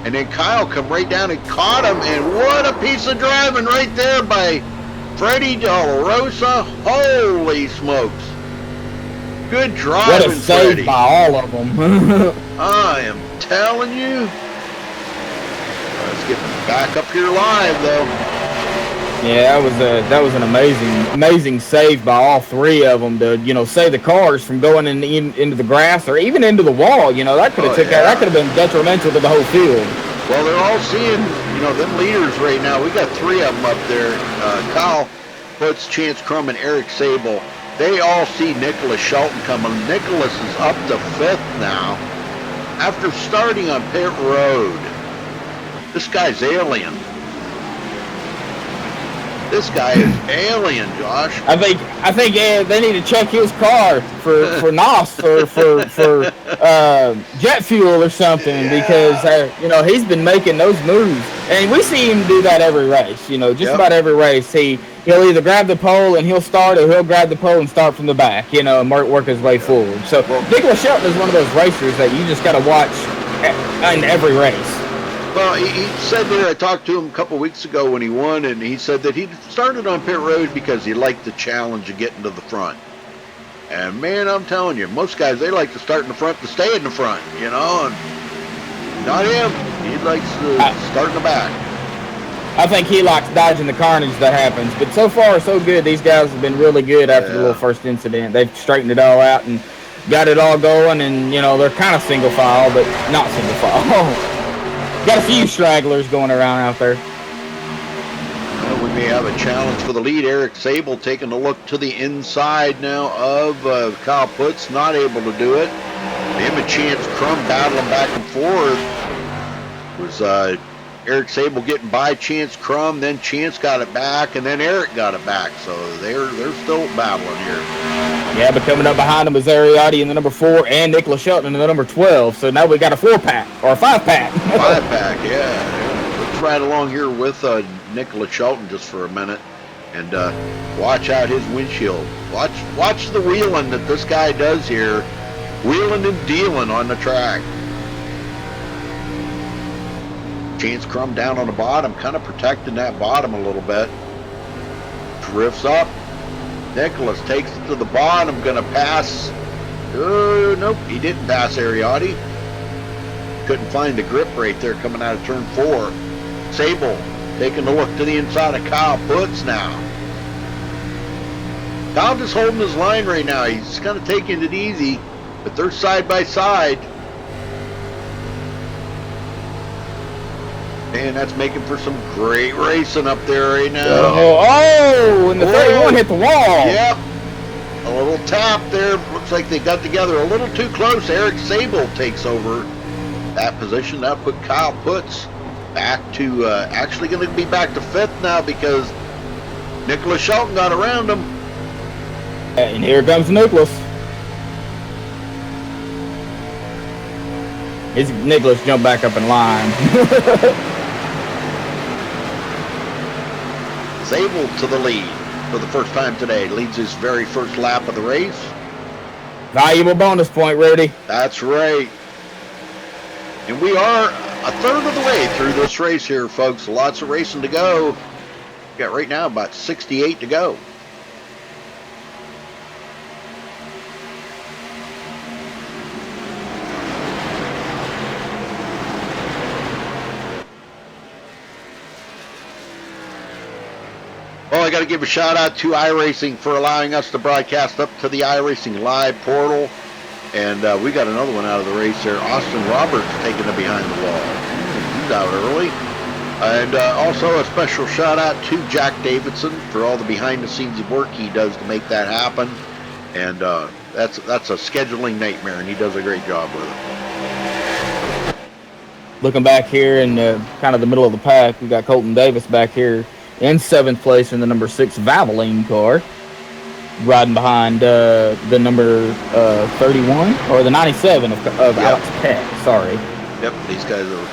And then Kyle come right down and caught him, and what a piece of driving right there by Freddie De La Rosa. Holy smokes. Good driving, what a save Freddie. by all of them. I am telling you. Let's get back up here live, though. Yeah, that was an amazing save by all three of them to, you know, save the cars from going into the grass or even into the wall. You know, that could have that could have been detrimental to the whole field. Well, they're all seeing, you know, them leaders right now. We got 3 of them up there. Kyle Putz, Chance Crum, and Eric Sable. They all see Nicholas Shelton coming. Nicholas is up to 5th now after starting on pit road. This guy's alien. This guy is alien, Josh. I think they need to check his car for NOS or for jet fuel or something, because you know, he's been making those moves, and we see him do that every race. You know, just about every race, he'll either grab the pole and he'll start, or he'll grab the pole and start from the back. You know, and work his way forward. So Nicholas Shelton is one of those racers that you just got to watch in every race. Well, he said there, I talked to him a couple weeks ago when he won, and he said that he started on pit road because he liked the challenge of getting to the front. And man, I'm telling you, most guys, they like to start in the front to stay in the front, you know, and not him. He likes to start in the back. I think he likes dodging the carnage that happens. But so far, so good. These guys have been really good after the little first incident. They've straightened it all out and got it all going, and, you know, they're kind of single file, but not single file. Got a few stragglers going around out there. Well, we may have a challenge for the lead. Eric Sable taking a look to the inside now of Kyle Putz, not able to do it. Him and Chance Crum battling back and forth. It was Eric Sable getting by Chance Crum, then Chance got it back, and then Eric got it back. So they're still battling here. Yeah, but coming up behind them is Ariotti in the number 4 and Nicholas Shelton in the number 12. So now we got a 4-pack or a 5-pack. 5-pack, yeah. Let's ride along here with Nicholas Shelton just for a minute and watch out his windshield. Watch the wheeling that this guy does here, wheeling and dealing on the track. Chance Crum down on the bottom, kind of protecting that bottom a little bit. Drifts up. Nicholas takes it to the bottom, gonna pass. Nope, he didn't pass Ariotti. Couldn't find the grip right there coming out of turn 4. Sable taking a look to the inside of Kyle Putz now. Kyle just holding his line right now. He's kind of taking it easy, but they're side by side. Man, that's making for some great racing up there right now. And the 31 hit the wall. Yep. A little tap there. Looks like they got together a little too close. Eric Sable takes over that position. That put Kyle Putz back to, actually going to be back to 5th now because Nicholas Shelton got around him. And here comes Nicholas. Nicholas jumped back up in line. Sable to the lead for the first time today. Leads his very first lap of the race. Valuable bonus point, Rudy. That's right. And we are a third of the way through this race here, folks. Lots of racing to go. We got right now about 68 to go. Well, I got to give a shout out to iRacing for allowing us to broadcast up to the iRacing Live portal. And we got another one out of the race there. Austin Roberts taking it behind the wall. He's out early. And also a special shout out to Jack Davidson for all the behind the scenes work he does to make that happen. And that's a scheduling nightmare, and he does a great job with it. Looking back here in kind of the middle of the pack, we got Colton Davis back here in 7th place in the number 6 Valvoline car, riding behind the number 31 or the 97 of Alex Peck. Sorry. Yep, these guys are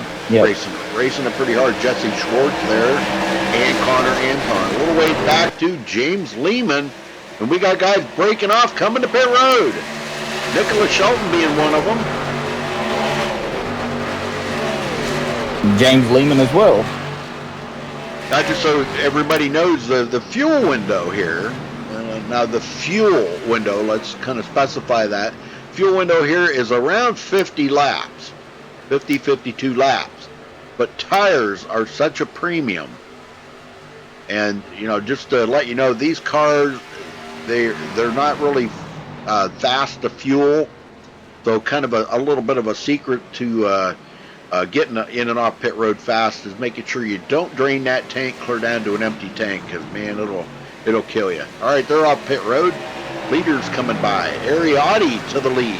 racing it pretty hard. Jesse Schwartz there and Connor Anton. A little way back to James Lehman, and we got guys breaking off coming to pit road. Nicholas Shelton being one of them. James Lehman as well. Now, just so everybody knows, the fuel window here, now the fuel window, let's kind of specify that. Fuel window here is around 50 laps, 50, 52 laps. But tires are such a premium. And, you know, just to let you know, these cars, they're not really fast to fuel. So kind of a little bit of a secret to getting in and off pit road fast is making sure you don't drain that tank clear down to an empty tank, because man, it'll kill you. All right, they're off pit road. Leaders coming by. Ariotti to the lead,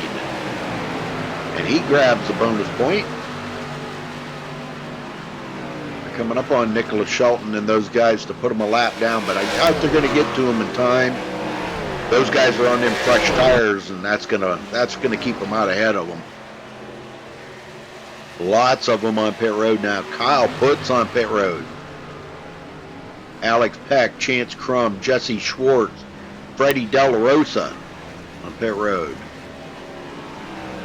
and he grabs the bonus point. They're coming up on Nicholas Shelton and those guys to put them a lap down, but I doubt they're going to get to him in time. Those guys are on them fresh tires, and that's gonna keep them out ahead of them. Lots of them on pit road now. Kyle Putz on pit road. Alex Peck, Chance Crum, Jesse Schwartz, Freddie De La Rosa on pit road.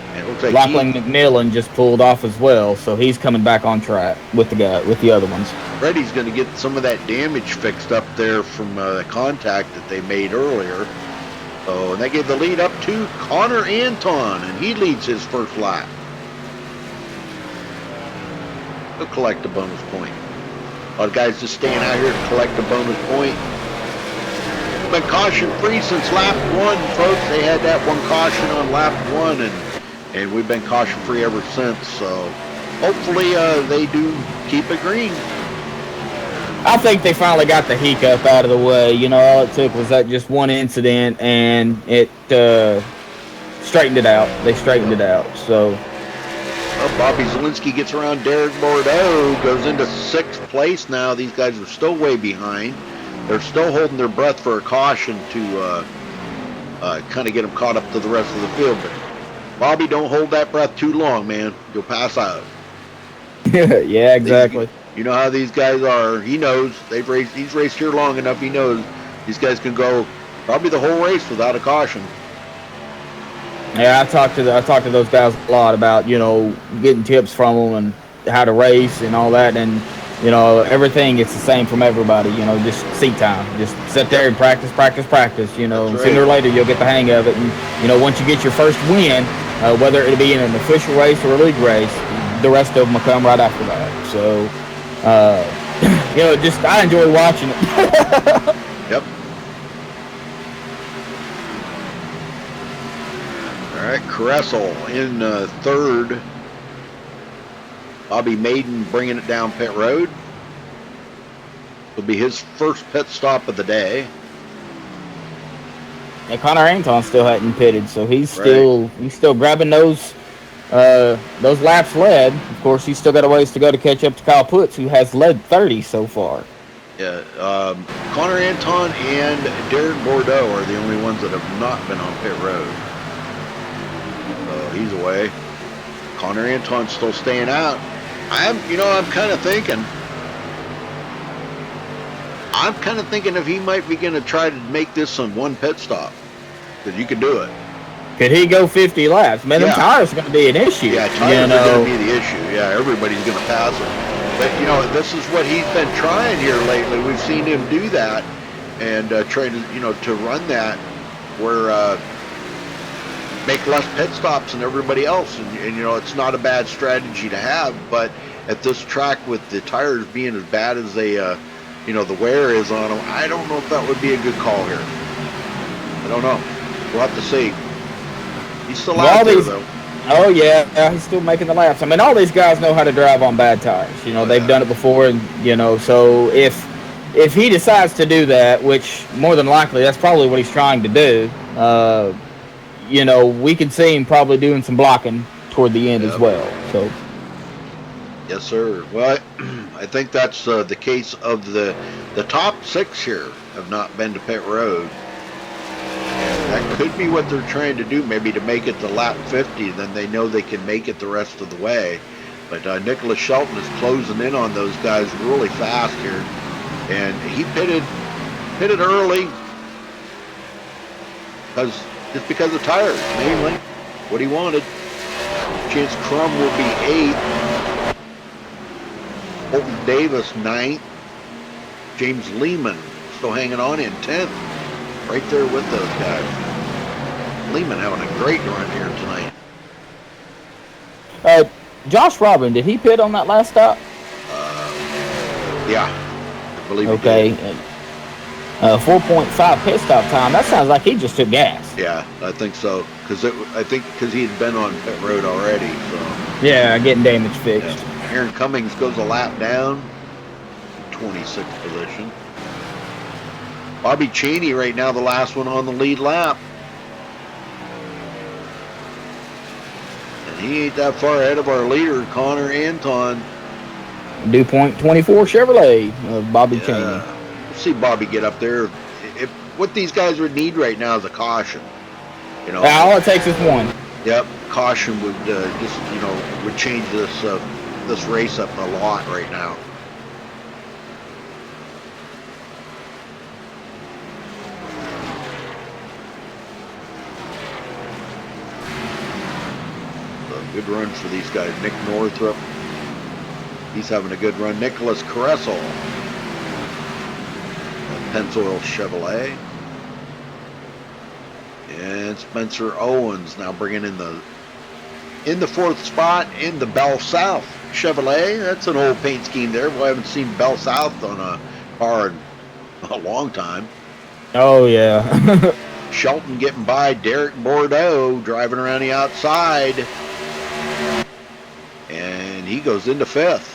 And it looks like Lachlan McMillan just pulled off as well, so he's coming back on track with the other ones. Freddie's going to get some of that damage fixed up there from the contact that they made earlier. So, and they gave the lead up to Connor Anton, and he leads his first lap. He'll collect a bonus point. A lot of guys just staying out here to collect a bonus point. Been caution free since lap 1, folks. They had that one caution on lap 1, and we've been caution free ever since. So hopefully they do keep it green. I think they finally got the hiccup out of the way. You know, all it took was that just one incident, and it straightened it out. They straightened it out. So. Well, Bobby Zielinski gets around Derek Bordeaux, goes into 6th place now. These guys are still way behind. They're still holding their breath for a caution to kind of get them caught up to the rest of the field. But Bobby, don't hold that breath too long, man. You'll pass out. Yeah, exactly. You know how these guys are. He knows. He's raced here long enough. He knows these guys can go probably the whole race without a caution. Yeah, I talked to those guys a lot about, you know, getting tips from them and how to race and all that, and you know, everything it's the same from everybody. You know, just seat time, just sit there and practice. You know, right. Sooner or later you'll get the hang of it, and you know, once you get your first win, whether it be in an official race or a league race, the rest of them will come right after that. So, you know, just I enjoy watching it. Yep. All right, Kressel in 3rd Bobby Maiden bringing it down pit road. It'll be his first pit stop of the day. And Connor Anton still hadn't pitted, so he's still grabbing those laps led. Of course, he's still got a ways to go to catch up to Kyle Putz, who has led 30 so far. Yeah, Connor Anton and Derek Bordeaux are the only ones that have not been on pit road. He's away. Connor Anton's still staying out. I'm kind of thinking if he might be going to try to make this on one pit stop, because you can do it. Could he go 50 laps? Man, them tires are going to be an issue. Yeah, tires are going to be the issue. Yeah, everybody's going to pass him. But, this is what he's been trying here lately. We've seen him do that and try to run that where make less pit stops than everybody else. And it's not a bad strategy to have, but at this track with the tires being as bad as they, the wear is on them, I don't know if that would be a good call here. I don't know. We'll have to see. He's still out there, though. Oh, yeah, he's still making the laps. I mean, all these guys know how to drive on bad tires. They've done it before, and, so if he decides to do that, which more than likely that's probably what he's trying to do, we can see him probably doing some blocking toward the end as well. So. Yes, sir. Well, I think that's the case of the top 6 here have not been to pit road. That could be what they're trying to do, maybe to make it to lap 50, then they know they can make it the rest of the way. But Nicholas Shelton is closing in on those guys really fast here. And he pitted early just because of tires, mainly what he wanted. Chance Crum will be 8th. Colton Davis 9th. James Lehman still hanging on in 10th. Right there with those guys. Lehman having a great run here tonight. Josh Robin, did he pit on that last stop? Yeah, I believe he did. 4.5 pit stop time. That sounds like he just took gas. Yeah, I think so. Because he had been on pit road already. So. Yeah, getting damage fixed. Yeah. Aaron Cummings goes a lap down, 26th position. Bobby Cheney right now, the last one on the lead lap. And he ain't that far ahead of our leader, Connor Anton. DuPont 24 Chevrolet, Bobby Cheney. We'll see Bobby get up there. What these guys would need right now is a caution. All it takes is one. Yep, caution would would change this race up a lot right now. Good run for these guys. Nick Northrup, he's having a good run. Nicholas Caressel, Pennzoil Chevrolet. And Spencer Owens now bringing in the 4th spot in the Bell South Chevrolet. That's an old paint scheme there. We haven't seen Bell South on a car in a long time. Oh, yeah. Shelton getting by Derek Bordeaux, driving around the outside. And he goes into 5th.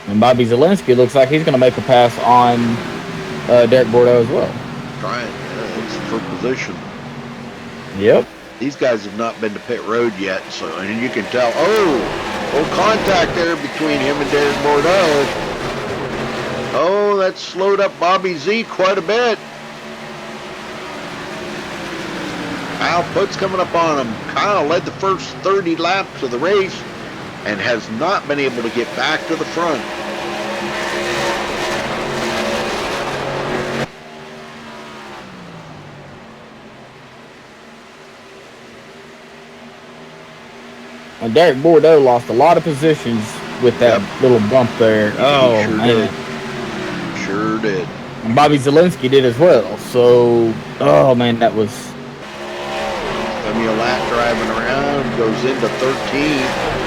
And Bobby Zielinski looks like he's going to make a pass on Derek Bordeaux as well. Trying. Yeah, it's for position. Yep. These guys have not been to pit road yet, and you can tell. Oh, contact there between him and Derek Bordeaux. Oh, that slowed up Bobby Z quite a bit. Kyle Putz coming up on him. Kyle led the first 30 laps of the race and has not been able to get back to the front. And Derek Bordeaux lost a lot of positions with that little bump there. Oh, sure man. Sure did. And Bobby Zielinski did as well. So, oh, man, that was... Samuel Latt driving around, goes into 13th.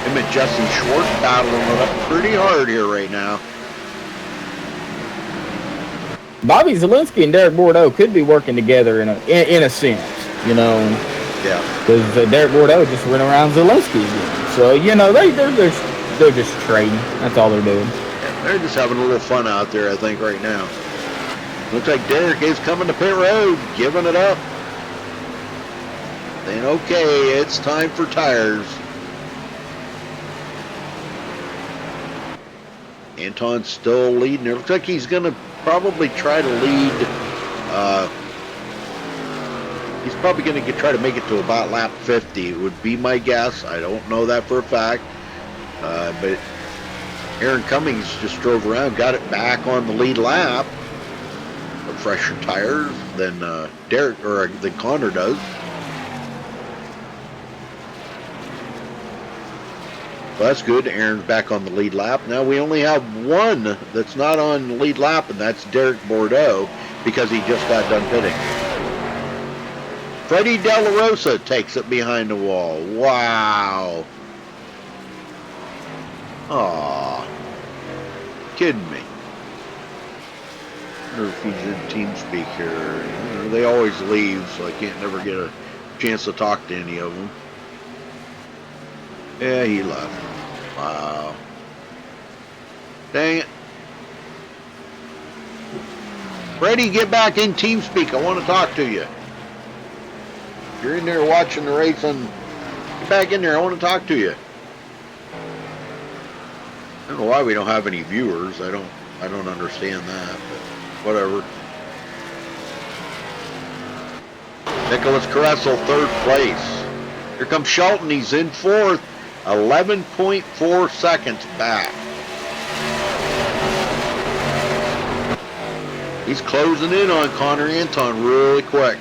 Him and Jesse Schwartz battling it up pretty hard here right now. Bobby Zielinski and Derek Bordeaux could be working together in a sense, Yeah. Because Derek Bordeaux just went around Zielinski again. So, they're just trading. That's all they're doing. Yeah, they're just having a little fun out there, I think, right now. Looks like Derek is coming to pit road, giving it up. Then okay, it's time for tires. Anton's still leading. It looks like he's going to probably try to lead. He's probably going to try to make it to about lap 50. Would be my guess. I don't know that for a fact. But Aaron Cummings just drove around, got it back on the lead lap. Fresher tires than Derek or than Connor does. Well, that's good. Aaron's back on the lead lap. Now we only have one that's not on the lead lap, and that's Derek Bordeaux because he just got done pitting. Freddie De La Rosa takes it behind the wall. Wow. Aw. Kidding me. I wonder if he's in TeamSpeak here. You know, they always leave, so I can't never get a chance to talk to any of them. Yeah, he left. Wow. Dang it. Freddie, get back in TeamSpeak. I want to talk to you. If you're in there watching the race, get back in there. I want to talk to you. I don't know why we don't have any viewers. I don't understand that, but whatever. Nicholas Caressel, third place. Here comes Shelton. He's in fourth. 11.4 seconds back. He's closing in on Connor Anton really quick.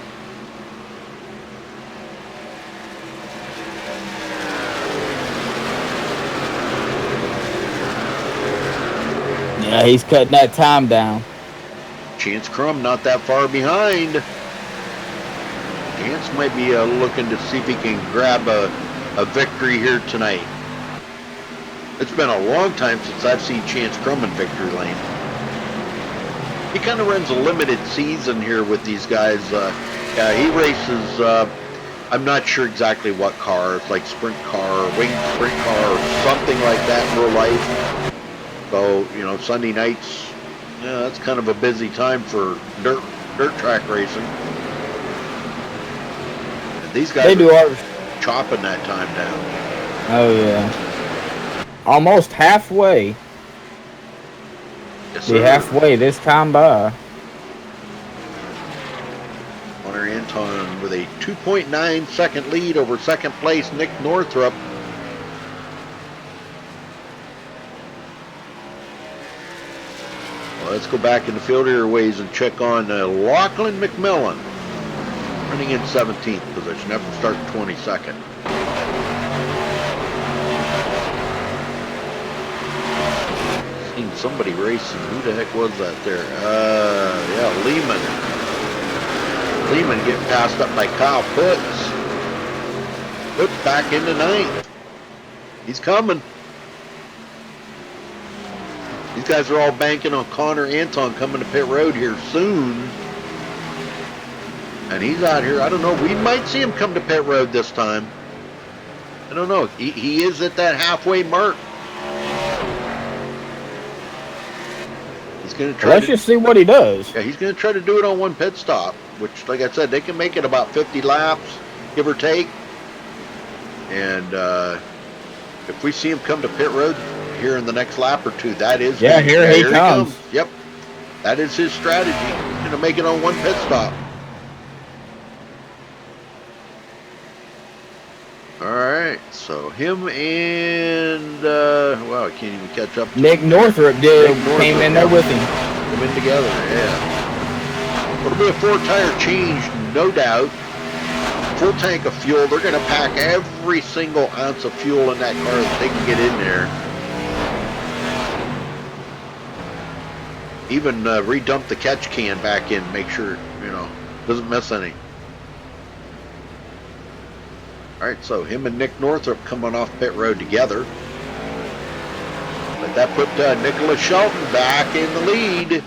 Yeah, he's cutting that time down. Chance Crum not that far behind. Chance might be looking to see if he can grab a victory here tonight. It's been a long time since I've seen Chance Crum in victory lane. He kind of runs a limited season here with these guys. He races, I'm not sure exactly what car. It's like sprint car, winged sprint car, or something like that in real life. So, you know, Sunday nights, yeah, that's kind of a busy time for dirt track racing. And these guys They do ours. Chopping that time down. Oh yeah. Almost halfway. Yes, Be sir. halfway this time by. Connor Anton with a 2.9 second lead over second place Nick Northrup. Well, let's go back in the field airways and check on Lachlan McMillan. Running in 17th position after starting 22nd. Seen somebody racing. Who the heck was that there? Yeah, Lehman. Lehman getting passed up by Kyle Pitts. Pitts back into 9th. He's coming. These guys are all banking on Connor Anton coming to pit road here soon. And he's out here. I don't know. We might see him come to pit road this time. I don't know. He is at that halfway mark. He's going to try. Let's just see what he does. Yeah, he's going to try to do it on one pit stop, which, like I said, they can make it about 50 laps, give or take. And if we see him come to pit road here in the next lap or two, that is. Yeah, here he comes. Yep. That is his strategy. He's going to make it on one pit stop. Alright, so him and, wow, I can't even catch up to Nick Northrup came in there with him. Come in together, yeah. It'll be a 4-tire change, no doubt. Full tank of fuel. They're going to pack every single ounce of fuel in that car that they can get in there. Even redump the catch can back in, make sure, you know, doesn't miss any. Alright, so him and Nick Northrup coming off pit road together. But that put Nicholas Shelton back in the lead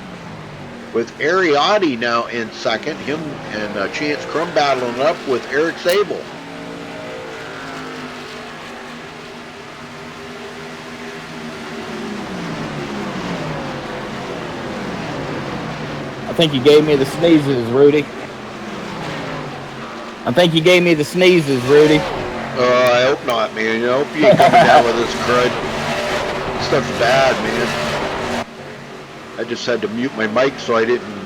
with Ariotti now in second. Him and Chance Crum battling up with Eric Sable. think you gave me the sneezes, Rudy. I think you gave me the sneezes, Rudy. I hope not, man. I hope you ain't coming down with this crud. This stuff's bad, man. I just had to mute my mic so I didn't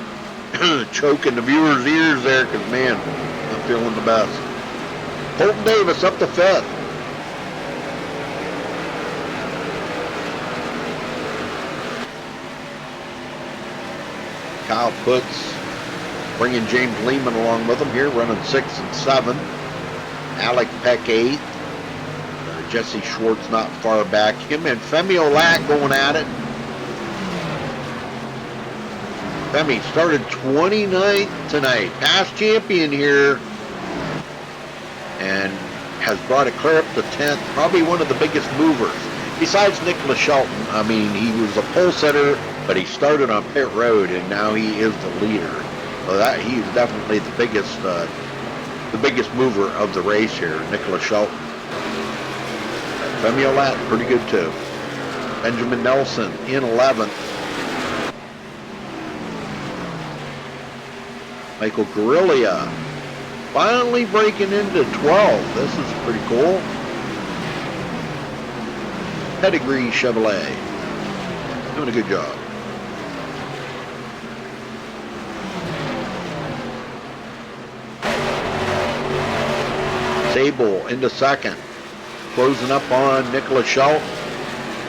choke in the viewers' ears there, because, man, I'm feeling the best. Colton Davis up to 5th. Kyle Putz bringing James Lehman along with him here, running 6 and 7. Alec Peck 8th. Jesse Schwartz not far back. Him and Femi Olac going at it. Femi started 29th tonight. Past champion here. And has brought it clear up to 10th. Probably one of the biggest movers. Besides Nicholas Shelton. I mean, he was a pole setter, but he started on pit road, and now he is the leader. So that he is definitely the biggest mover of the race here, Nicholas Shelton. Femi Olac, pretty good too. Benjamin Nelson in 11th. Michael Guerrilla finally breaking into 12th. This is pretty cool. Pedigree Chevrolet doing a good job. Sable into 2nd, closing up on Nicholas Shelton,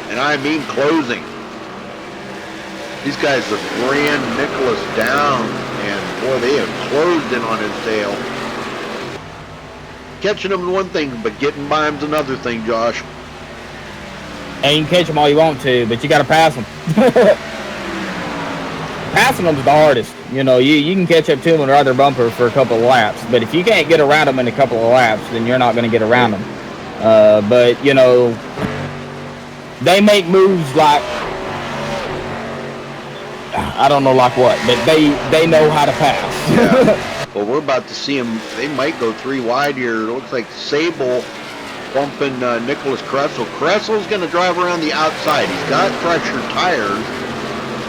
and I mean closing. These guys have ran Nicholas down, and boy, they have closed in on his tail. Catching him is one thing, but getting by him's another thing, Josh. And you can catch them all you want to, but you got to pass them. Passing them's the hardest. You know, you can catch up to them and ride their bumper for a couple of laps, but if you can't get around them in a couple of laps, then you're not going to get around them. But, you know, they make moves like, I don't know like what, but they know how to pass. Yeah. Well, we're about to see them. They might go 3 wide here. It looks like Sable bumping Nicholas Kressel. Kressel's going to drive around the outside. He's got fresher tires,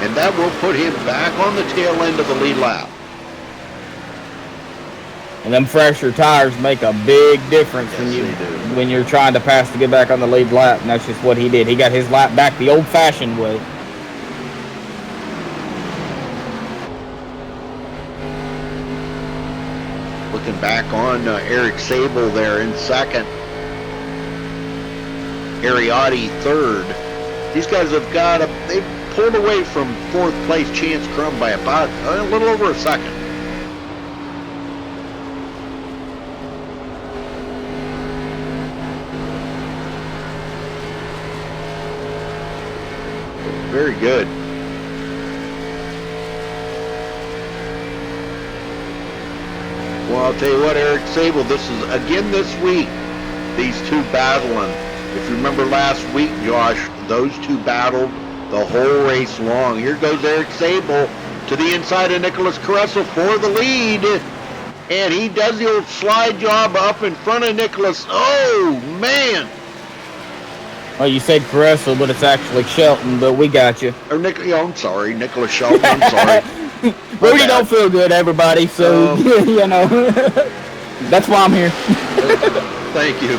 and that will put him back on the tail end of the lead lap. And them fresher tires make a big difference when you're trying to pass to get back on the lead lap, and that's just what he did. He got his lap back the old-fashioned way. Looking back on Eric Sable there in 2nd. Ariotti 3rd. These guys have they've pulled away from 4th place Chance Crum by about a little over a second. Very good. Well, I'll tell you what, Eric Sable, this is again this week, these two battling. If you remember last week, Josh, those two battled the whole race long. Here goes Eric Sable to the inside of Nicholas Kressel for the lead. And he does the old slide job up in front of Nicholas. Oh, man. Well, you said Kressel, but it's actually Shelton, but we got you. Or I'm sorry, Nicholas Shelton, I'm sorry. Rudy don't feel good, everybody, so, you know, that's why I'm here. Thank you.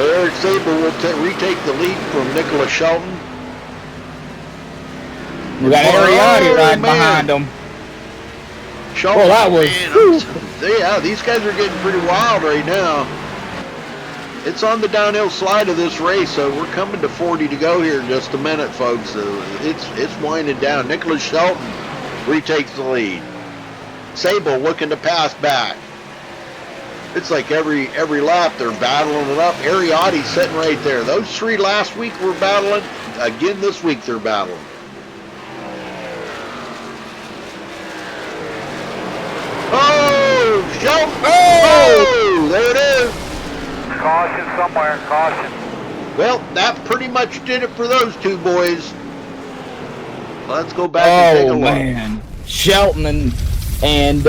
Eric Sable will retake the lead from Nicholas Shelton. We got Ariotti riding behind him. Shelton, well, that was... yeah, these guys are getting pretty wild right now. It's on the downhill slide of this race, so we're coming to 40 to go here in just a minute, folks. It's winding down. Nicholas Shelton retakes the lead. Sable looking to pass back. It's like every lap they're battling it up. Ariotti's sitting right there. Those 3 last week were battling. Again this week they're battling. Oh, Shelton! Oh, there it is. Caution somewhere, caution. Well, that pretty much did it for those two boys. Let's go back and take a look. Oh, man. Shelton and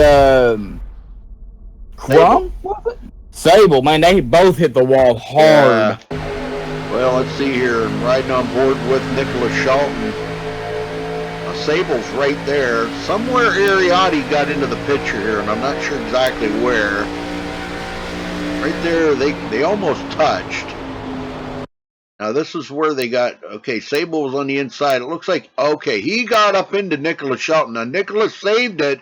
Crum? Sable, man, they both hit the wall hard. Yeah. Well, let's see here. I'm riding on board with Nicholas Shelton. Sable's right there. Somewhere Ariotti got into the picture here, and I'm not sure exactly where. Right there, they almost touched. Now this is where they got, okay, Sable was on the inside. It looks like, okay, he got up into Nicholas Shelton. Now Nicholas saved it.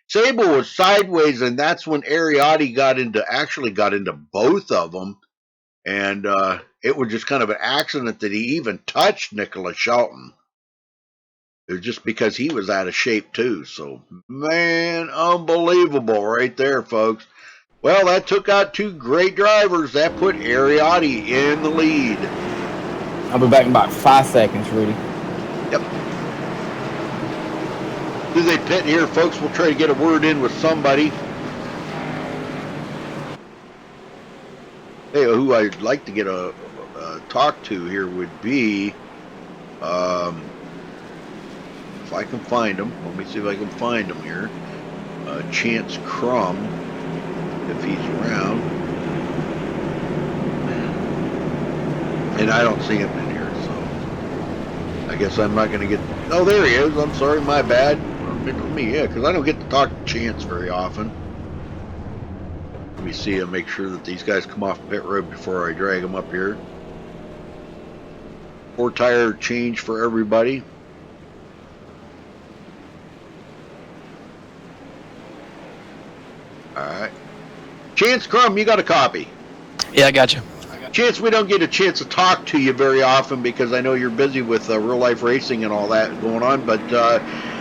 Sable was sideways, and that's when Ariotti actually got into both of them. And it was just kind of an accident that he even touched Nicholas Shelton. It was just because he was out of shape too. So, man, unbelievable right there, folks. Well, that took out two great drivers. That put Ariotti in the lead. I'll be back in about 5 seconds, Rudy. Yep. As they pit here, folks, we'll try to get a word in with somebody. Hey, who I'd like to get a talk to here would be, if I can find him. Let me see if I can find him here. Chance Crum, if he's around. And I don't see him in here, so I guess I'm not going to get... Oh, there he is. I'm sorry, my bad. Yeah, because I don't get to talk to Chance very often. Let me see and make sure that these guys come off pit road before I drag them up here. 4-tire change for everybody. Alright. Chance Crum, you got a copy? Yeah, I got you. Chance, we don't get a chance to talk to you very often because I know you're busy with real life racing and all that going on, but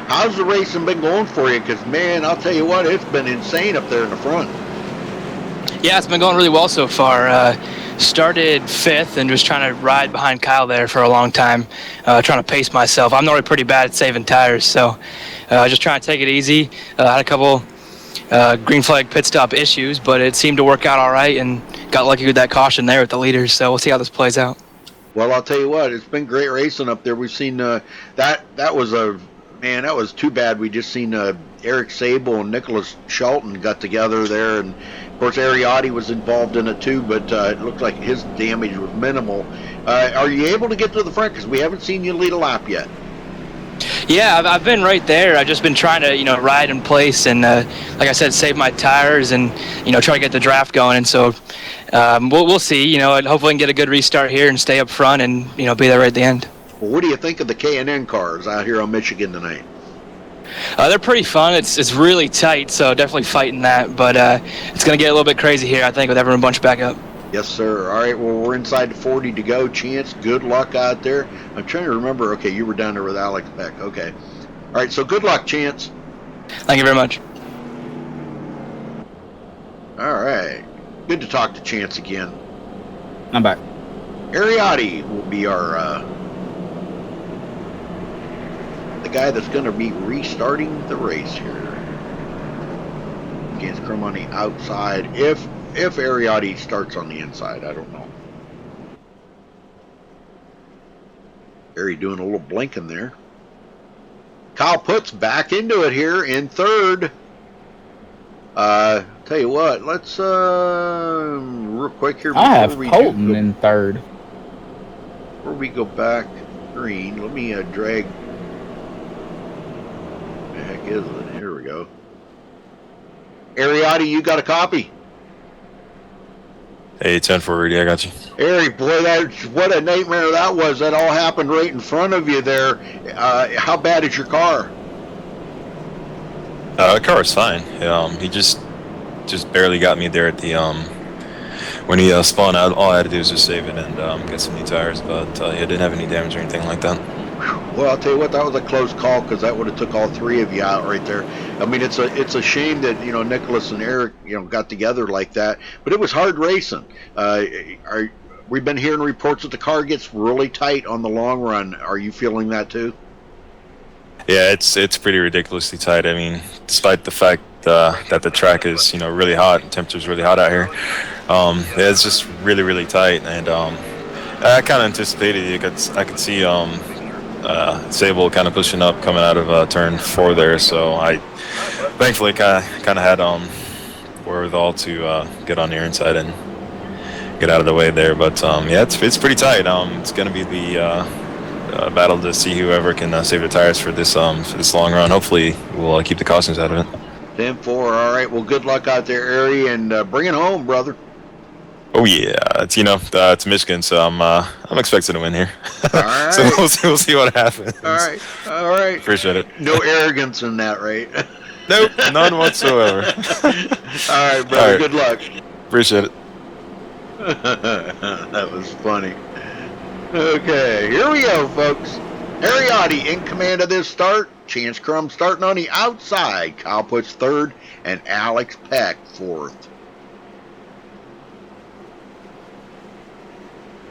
how's the racing been going for you? Because, man, I'll tell you what, it's been insane up there in the front. Yeah, it's been going really well so far. Started 5th and was trying to ride behind Kyle there for a long time, trying to pace myself. I'm already pretty bad at saving tires, so just trying to take it easy. Had a couple green flag pit stop issues, but it seemed to work out all right and got lucky with that caution there with the leaders, so we'll see how this plays out. Well, I'll tell you what, it's been great racing up there. We've seen that was too bad. We just seen Eric Sable and Nicholas Shelton got together there, and of course Ariotti was involved in it too, but it looked like his damage was minimal. Are you able to get to the front? Because we haven't seen you lead a lap yet. Yeah, I've been right there. I've just been trying to, ride in place and, like I said, save my tires and, try to get the draft going. And so we'll see, and hopefully get a good restart here and stay up front and, be there right at the end. Well, what do you think of the K&N cars out here on Michigan tonight? They're pretty fun. It's really tight, so definitely fighting that. But it's going to get a little bit crazy here, I think, with everyone bunched back up. Yes, sir. All right, well, we're inside the 40 to go. Chance, good luck out there. I'm trying to remember. Okay, you were down there with Alex Beck. Okay. All right, so good luck, Chance. Thank you very much. All right. Good to talk to Chance again. I'm back. Ariotti will be our the guy that's going to be restarting the race here. Chance Crum on the outside. If Ariotti starts on the inside, I don't know. Ari doing a little blinking there. Kyle Putt's back into it here in third. Tell you what, let's real quick here. I have Colton in third. Before we go back green, let me drag. What the heck is it? Here we go. Ariotti, you got a copy? Hey, 10 for Rudy, I got you. Ari, boy, what a nightmare that was. That all happened right in front of you there. How bad is your car? The car is fine. He just barely got me there at the when he spun out. All I had to do was just save it and get some new tires, but he didn't have any damage or anything like that. Well, I'll tell you what, that was a close call because that would have took all three of you out right there. I mean, it's a shame that Nicholas and Eric got together like that, but it was hard racing. We've been hearing reports that the car gets really tight on the long run. Are you feeling that too? Yeah, it's pretty ridiculously tight. I mean, despite the fact that the track is really hot, temperature's really hot out here. Yeah, it's just really tight, and I kind of anticipated it. I could see Sable kind of pushing up coming out of turn 4 there, so I thankfully kind of had wherewithal to get on the inside and get out of the way there. But yeah, it's pretty tight. It's going to be the battle to see whoever can save the tires for this long run. Hopefully, we'll keep the cautions out of it. 10-4. All right. Well, good luck out there, Ari, and bring it home, brother. Oh yeah, it's Michigan, so I'm expecting to win here. All right. So we'll see what happens. All right. Appreciate it. No arrogance in that, right? Nope, none whatsoever. All right, brother. All right. Good luck. Appreciate it. That was funny. Okay, here we go, folks. Ariotti in command of this start. Chance Crum starting on the outside. Kyle puts third, and Alex Peck fourth.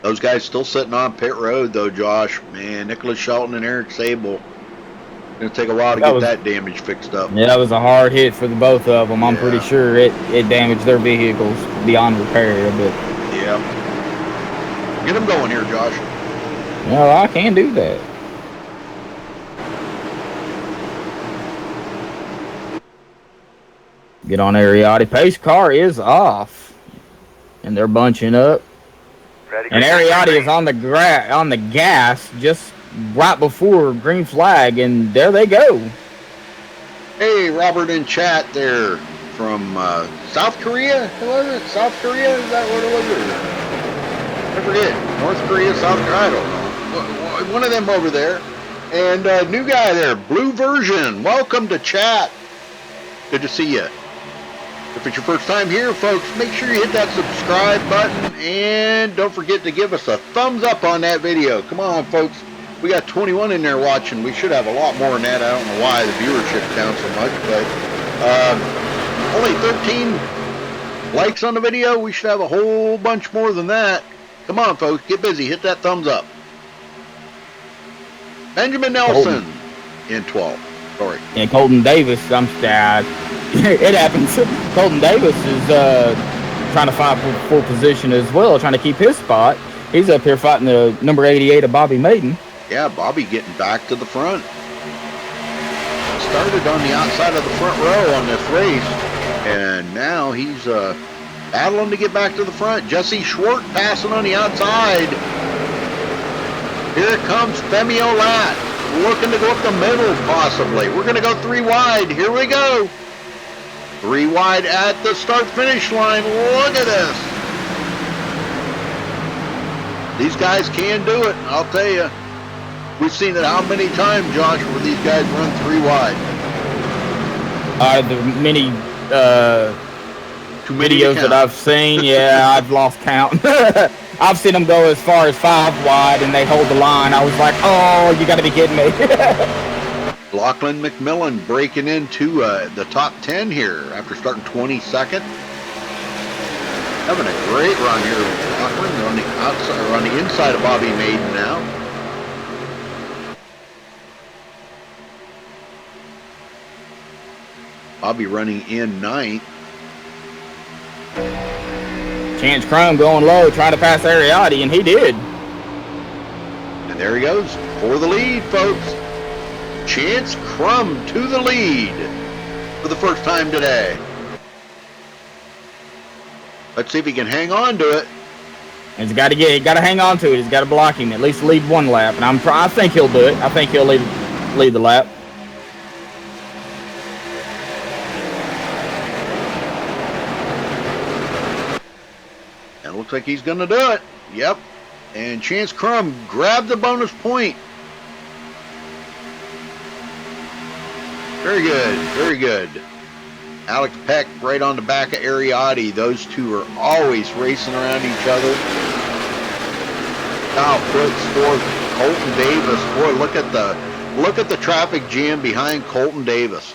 Those guys still sitting on pit road, though, Josh. Man, Nicholas Shelton and Eric Sable. Going to take a while to get that damage fixed up. Yeah, that was a hard hit for the both of them. I'm Yeah. pretty sure it damaged their vehicles beyond repair. But yeah. Get them going here, Josh. no, I can do that. Get on Ariotti. Pace car is off. And they're bunching up. Ready, And Ariotti is on the gas just right before green flag, and there they go. Hey, Robert in chat there from South Korea. Who was it? South Korea? Is that what it was? I forget. North Korea, South Korea. I don't know. One of them over there. And new guy there, Blue Version. Welcome to chat. Good to see you. If it's your first time here, folks, make sure you hit that subscribe button and don't forget to give us a thumbs up on that video. Come on, folks. We got 21 in there watching. We should have a lot more than that. I don't know why the viewership down so much, but only 13 likes on the video. We should have a whole bunch more than that. Come on, folks. Get busy. Hit that thumbs up. Benjamin Nelson in 12. Sorry. And Colton Davis, it happens. Colton Davis is trying to fight for full position as well, trying to keep his spot. He's up here fighting the number 88 of Bobby Maiden. Yeah, Bobby getting back to the front. Started on the outside of the front row on this race, and now he's battling to get back to the front. Jesse Schwartz passing on the outside. Here comes Femi Olat, looking to go up the middle, possibly. We're going to go 3 wide. Here we go. 3 wide at the start-finish line. Look at this. These guys can do it, I'll tell you. We've seen it how many times, Josh, where these guys run 3 wide. The many videos that I've seen, yeah, I've lost count. I've seen them go as far as 5 wide, and they hold the line. I was like, oh, you got to be kidding me. Lachlan McMillan breaking into the top 10 here after starting 22nd. Having a great run here. Lachlan on the outside, or on the inside of Bobby Maiden now. Bobby running in 9th. Chance Crum going low, trying to pass Ariotti, and he did. And there he goes for the lead, folks. Chance Crum to the lead for the first time today. Let's see if he can hang on to it. He's got to hang on to it. He's got to block him, at least lead 1 lap, and I think he'll do it. I think he'll lead the lap. And it looks like he's going to do it. Yep. And Chance Crum grabbed the bonus point. Very good. Very good. Alex Peck right on the back of Ariotti. Those two are always racing around each other. Kyle Foots fourth. Colton Davis. Boy, look at the traffic jam behind Colton Davis.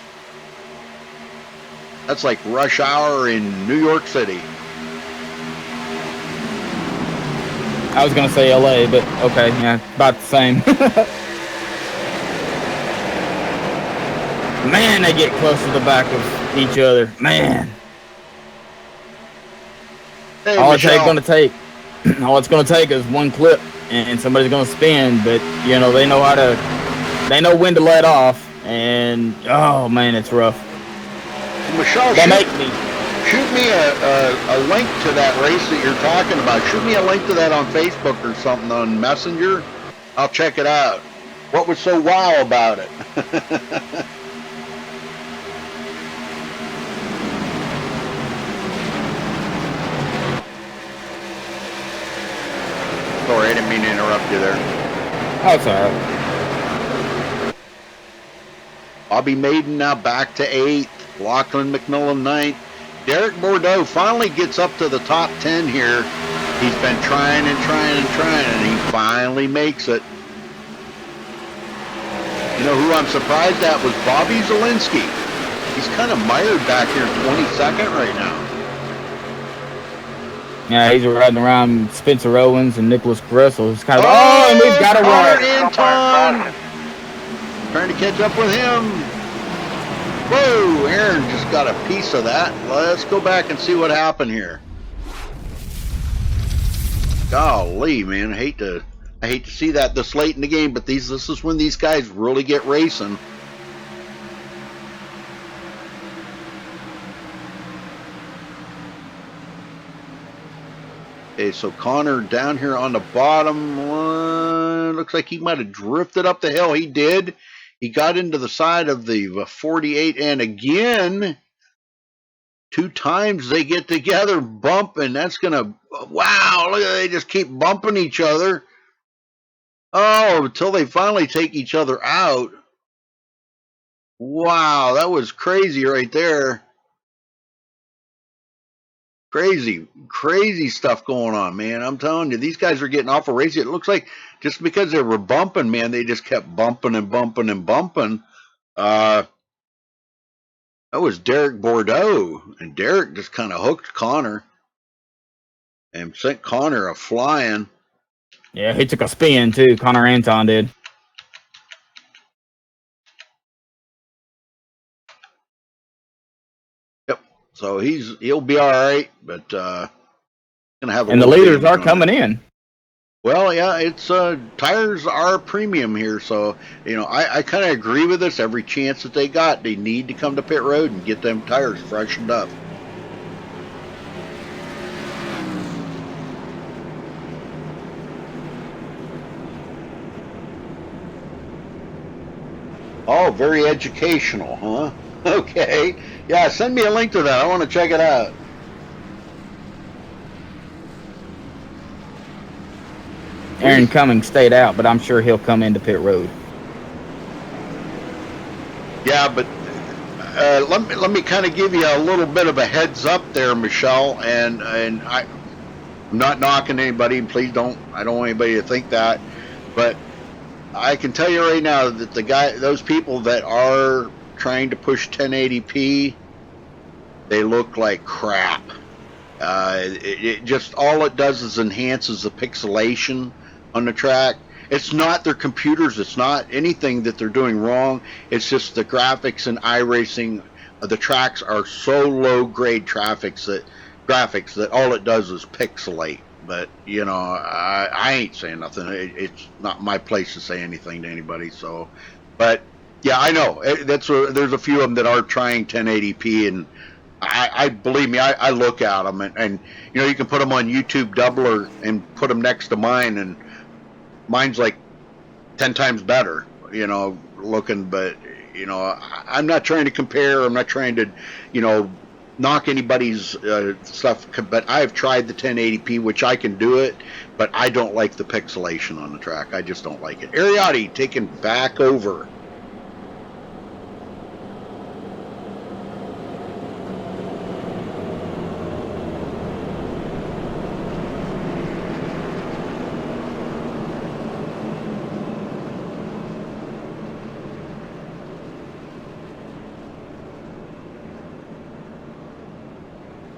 That's like rush hour in New York City. I was going to say LA, but okay, yeah, about the same. Man, they get close to the back of each other. Man. Hey, all Michelle. it's going to take is 1 clip, and somebody's going to spin. But you know they know when to let off, and oh man, it's rough. Michelle, shoot me a link to that race that you're talking about. Shoot me a link to that on Facebook or something on Messenger. I'll check it out. What was so wow about it? Sorry, I didn't mean to interrupt you there. Oh, it's all right. Bobby Maiden now back to 8th. Lachlan McMillan 9th. Derek Bordeaux finally gets up to the top 10 here. He's been trying and trying and trying, and he finally makes it. You know who I'm surprised at was Bobby Zielinski. He's kind of mired back here 22nd right now. Yeah, he's riding around Spencer Owens and Nicholas Gressel. He's kind of, Oh, and we've got to Connor run. Anton trying to catch up with him. Whoa, Aaron just got a piece of that. Let's go back and see what happened here. Golly, man, I hate to see that this late in the game, but this is when these guys really get racing. Okay, so Connor down here on the bottom. Looks like he might have drifted up the hill. He did. He got into the side of the 48, and again, 2 times they get together, bumping. That's gonna, wow! Look, they just keep bumping each other. Oh, until they finally take each other out. Wow, that was crazy right there. Crazy stuff going on, man. I'm telling you, these guys are getting awful racy. It looks like just because they were bumping, man, they just kept bumping and bumping and bumping. That was Derek Bordeaux, and Derek just kind of hooked Connor and sent Connor a flying. Yeah, he took a spin too. Connor Anton did. Yep. So he'll be all right, but gonna have a And the little leaders are damage on coming it. in. Well, yeah, it's tires are premium here, so you know I kind of agree with this. Every chance that they got, they need to come to pit road and get them tires freshened up. Oh, very educational, huh? Okay, yeah, send me a link to that. I want to check it out. Aaron Cummings stayed out, but I'm sure he'll come into pit road. Yeah, but let me kind of give you a little bit of a heads up there, Michelle, and I'm not knocking anybody. Please don't. I don't want anybody to think that, but I can tell you right now that those people that are trying to push 1080p, they look like crap. It just all it does is enhances the pixelation on the track. It's not their computers. It's not anything that they're doing wrong. It's just the graphics in iRacing. The tracks are so low grade graphics that all it does is pixelate. But you know, I ain't saying nothing. It's not my place to say anything to anybody. So, but yeah, I know there's a few of them that are trying 1080p, and I believe me, I look at them, and you know, you can put them on YouTube Doubler and put them next to mine, and mine's like 10 times better, you know, looking. But you know, I'm not trying to compare. I'm not trying to, you know, knock anybody's stuff. But I've tried the 1080p, which I can do it, but I don't like the pixelation on the track. I just don't like it. Ariotti taking back over.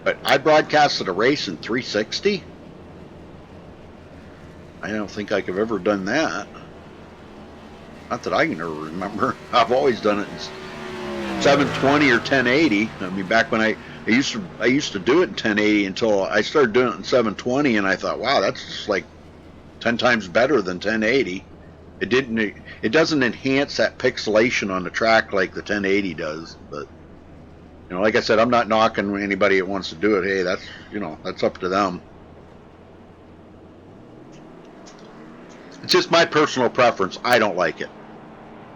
But I broadcasted a race in 360. I don't think I've ever done that. Not that I can ever remember. I've always done it in 720 or 1080. I mean, back when I used to do it in 1080 until I started doing it in 720, and I thought, wow, that's just like 10 times better than 1080. It doesn't enhance that pixelation on the track like the 1080 does, but you know, like I said, I'm not knocking anybody that wants to do it. Hey, that's, you know, that's up to them. It's just my personal preference. I don't like it.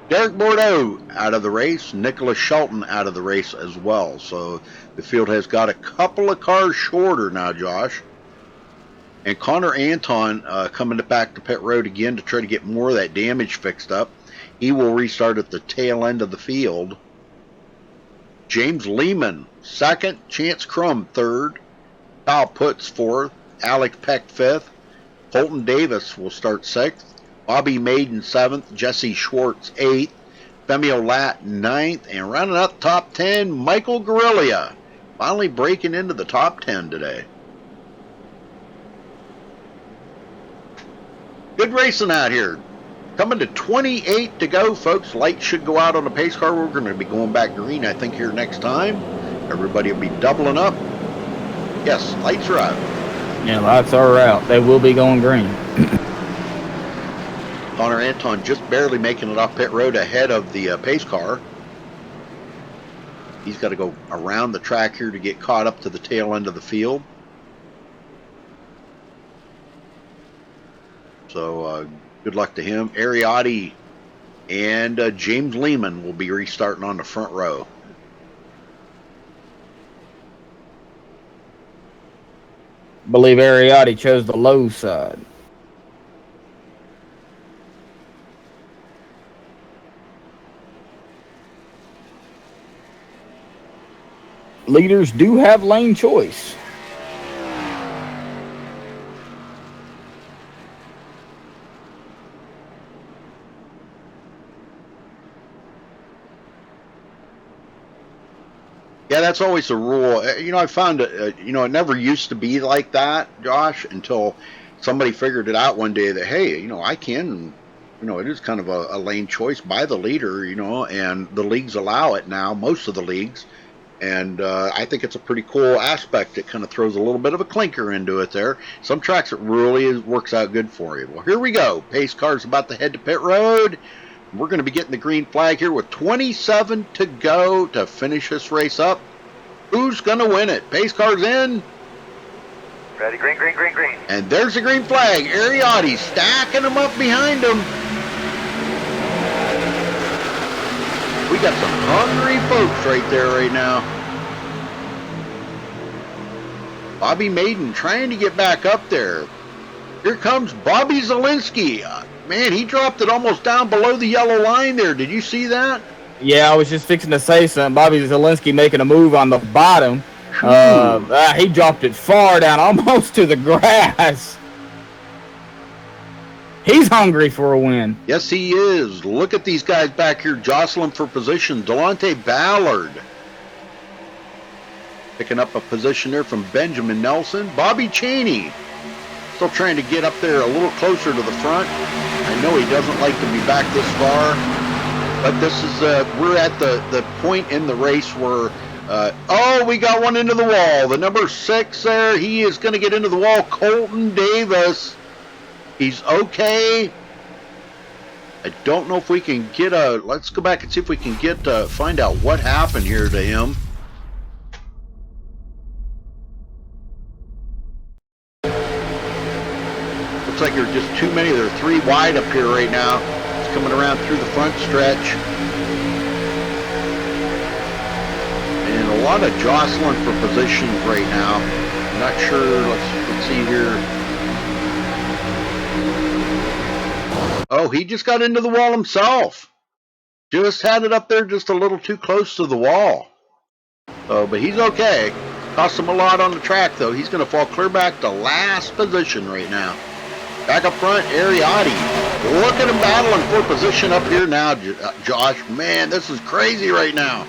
Derek Bordeaux out of the race. Nicholas Shelton out of the race as well. So the field has got a couple of cars shorter now, Josh. And Connor Anton coming back to pit road again to try to get more of that damage fixed up. He will restart at the tail end of the field. James Lehman, second. Chance Crum, third. Kyle Putz, fourth. Alex Peck, fifth. Colton Davis will start sixth. Bobby Maiden, seventh. Jesse Schwartz, eighth. Femio Lat, ninth. And rounding out the top 10, Michael Guerrilla. Finally breaking into the top 10 today. Good racing out here. Coming to 28 to go, folks. Lights should go out on the pace car. We're going to be going back green, I think, here next time. Everybody will be doubling up. Yes, lights are out. Yeah, lights are out. They will be going green. Connor Anton just barely making it off pit road ahead of the pace car. He's got to go around the track here to get caught up to the tail end of the field. So good luck to him. Ariotti and James Lehman will be restarting on the front row. I believe Ariotti chose the low side. Leaders do have lane choice. Yeah, that's always the rule. You know, I found it, you know, it never used to be like that, Josh, until somebody figured it out one day that, hey, you know, I can, you know, it is kind of a lane choice by the leader, you know, and the leagues allow it now, most of the leagues. And I think it's a pretty cool aspect. It kind of throws a little bit of a clinker into it there. Some tracks it really works out good for you. Well, here we go. Pace car's about to head to pit road. We're going to be getting the green flag here with 27 to go to finish this race up. Who's going to win it? Pace car's in. Ready, green, green, green, green. And there's the green flag. Ariotti stacking them up behind him. We got some hungry folks right there right now. Bobby Maiden trying to get back up there. Here comes Bobby Zielinski. Man, he dropped it almost down below the yellow line there. Did you see that? Yeah, I was just fixing to say something. Bobby Zielinski making a move on the bottom. He dropped it far down, almost to the grass. He's hungry for a win. Yes, he is. Look at these guys back here jostling for position. Delonte Ballard picking up a position there from Benjamin Nelson. Bobby Cheney still trying to get up there a little closer to the front. I know he doesn't like to be back this far, but this is we're at the point in the race where oh, we got one into the wall. The number 6 there, he is going to get into the wall. Colton Davis. He's okay. I don't know if we can get a... Let's go back and see if we can get find out what happened here to him. Looks like there's just too many. There are 3 wide up here right now. It's coming around through the front stretch. And a lot of jostling for positions right now. I'm not sure. Let's see here. Oh, he just got into the wall himself. Just had it up there just a little too close to the wall. Oh, but he's okay. Cost him a lot on the track, though. He's going to fall clear back to last position right now. Back up front, Ariotti. Look at him battling for position up here now, Josh. Man, this is crazy right now.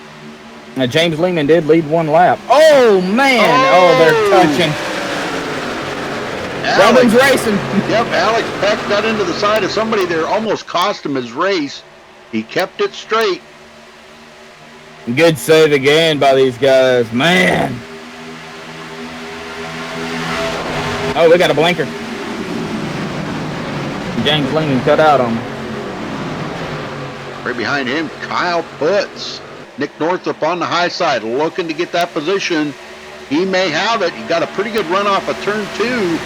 Now, James Lehman did lead 1 lap. Oh, man. Oh, they're touching. Robin's racing. Yep, Alex Peck got into the side of somebody there. Almost cost him his race. He kept it straight. Good save again by these guys. Man. Oh, they got a blinker. James Lehman cut out on him. Right behind him, Kyle Putz. Nick Northrup on the high side, looking to get that position. He may have it. He got a pretty good run off of turn 2.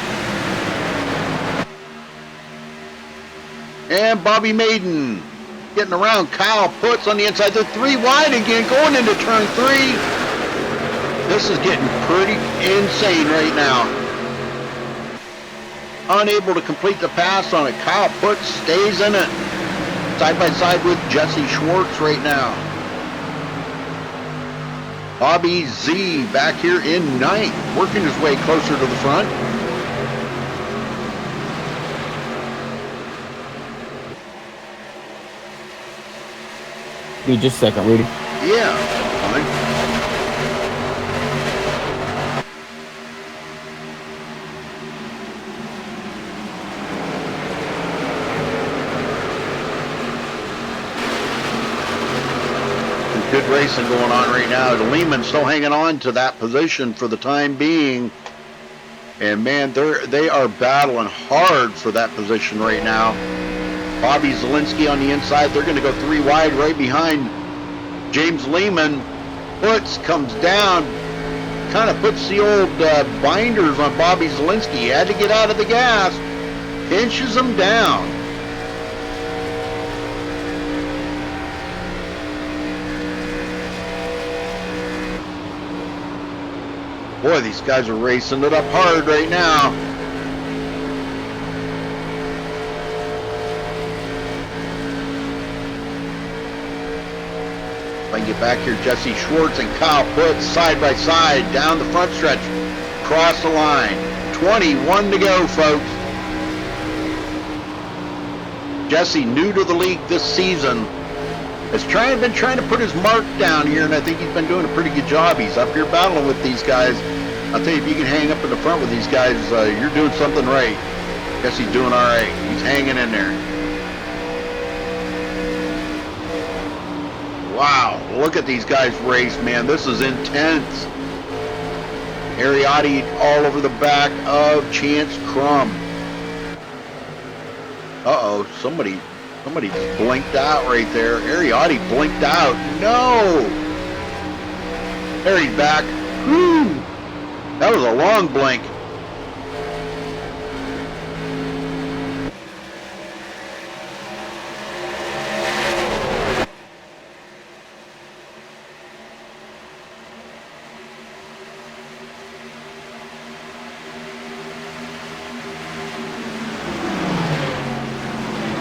And Bobby Maiden getting around Kyle Puts on the inside. They're 3 wide again, going into turn 3. This is getting pretty insane right now. Unable to complete the pass on it. Kyle Puts stays in it. Side by side with Jesse Schwartz right now. Bobby Z back here in 9th, working his way closer to the front. Give me just a second, Rudy. Yeah, fine. Good racing going on right now. Lehman still hanging on to that position for the time being. And man, they are battling hard for that position right now. Bobby Zielinski on the inside. They're going to go 3 wide right behind James Lehman. Puts comes down. Kind of puts the old binders on Bobby Zielinski. He had to get out of the gas. Pinches him down. Boy, these guys are racing it up hard right now. If I can get back here, Jesse Schwartz and Kyle Puts side by side down the front stretch, cross the line. 21 to go, folks. Jesse, new to the league this season, has been trying to put his mark down here, and I think he's been doing a pretty good job. He's up here battling with these guys. I'll tell you, if you can hang up in the front with these guys, you're doing something right. Guess he's doing all right. He's hanging in there. Wow, look at these guys race, man. This is intense. Ariotti all over the back of Chance Crum. Uh-oh, somebody just blinked out right there. Ariotti blinked out. No! There he's back. Whew! That was a long blink.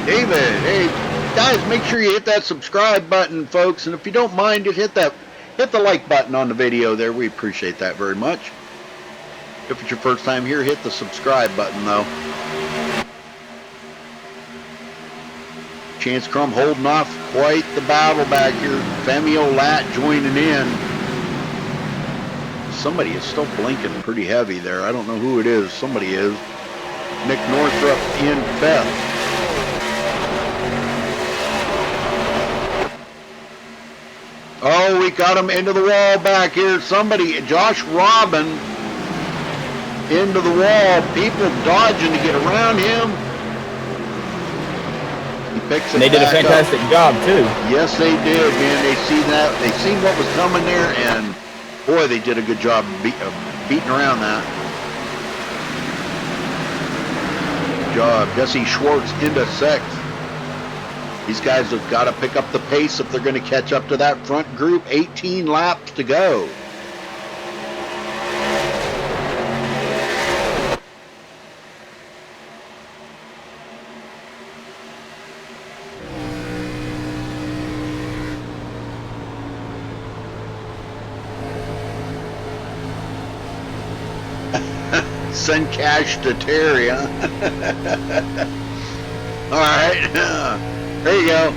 David, hey guys, make sure you hit that subscribe button, folks, and if you don't mind, hit the like button on the video there. We appreciate that very much. If it's your first time here, hit the subscribe button though. Chance Crum holding off quite the battle back here. Femio Lat joining in. Somebody is still blinking pretty heavy there. I don't know who it is. Somebody is. Nick Northrup in 5th. Oh, we got him into the wall back here. Somebody, Josh Robin, into the wall. People dodging to get around him. He picks it And they did a back fantastic up. job, too. Yes, they did, man. They seen that. They seen what was coming there, and boy, they did a good job beating around that. Good job. Jesse Schwartz into 6th. These guys have got to pick up the pace if they're going to catch up to that front group. 18 laps to go. Send cash to Terry, huh? All right. There you go.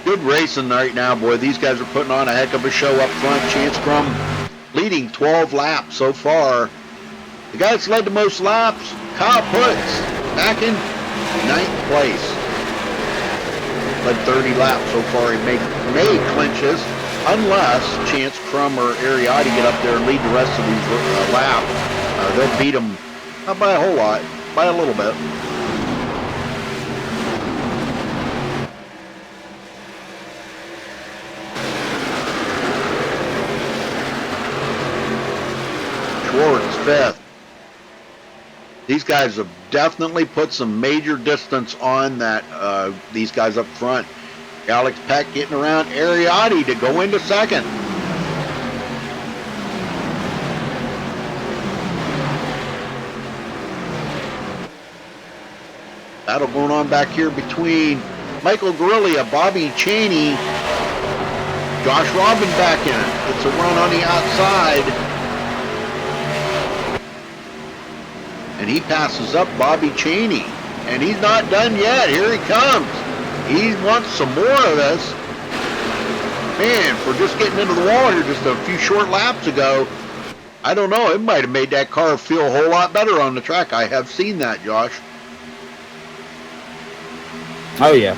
Good racing right now, boy. These guys are putting on a heck of a show up front. Chance Crum leading 12 laps so far. The guy that's led the most laps, Kyle Puts, back in 9th place. Led 30 laps so far. He may clinch this unless Chance Crum or Ariotti get up there and lead the rest of these laps. They'll beat them, not by a whole lot, by a little bit. Schwartz 5th. These guys have definitely put some major distance on that. These guys up front. Alex Peck getting around Ariotti to go into second. Battle going on back here between Michael Guerrilla, Bobby Cheney, Josh Robin back in it. It's a run on the outside. And he passes up Bobby Cheney. And he's not done yet. Here he comes. He wants some more of this. Man, for just getting into the wall here just a few short laps ago, I don't know. It might have made that car feel a whole lot better on the track. I have seen that, Josh. Oh, yeah.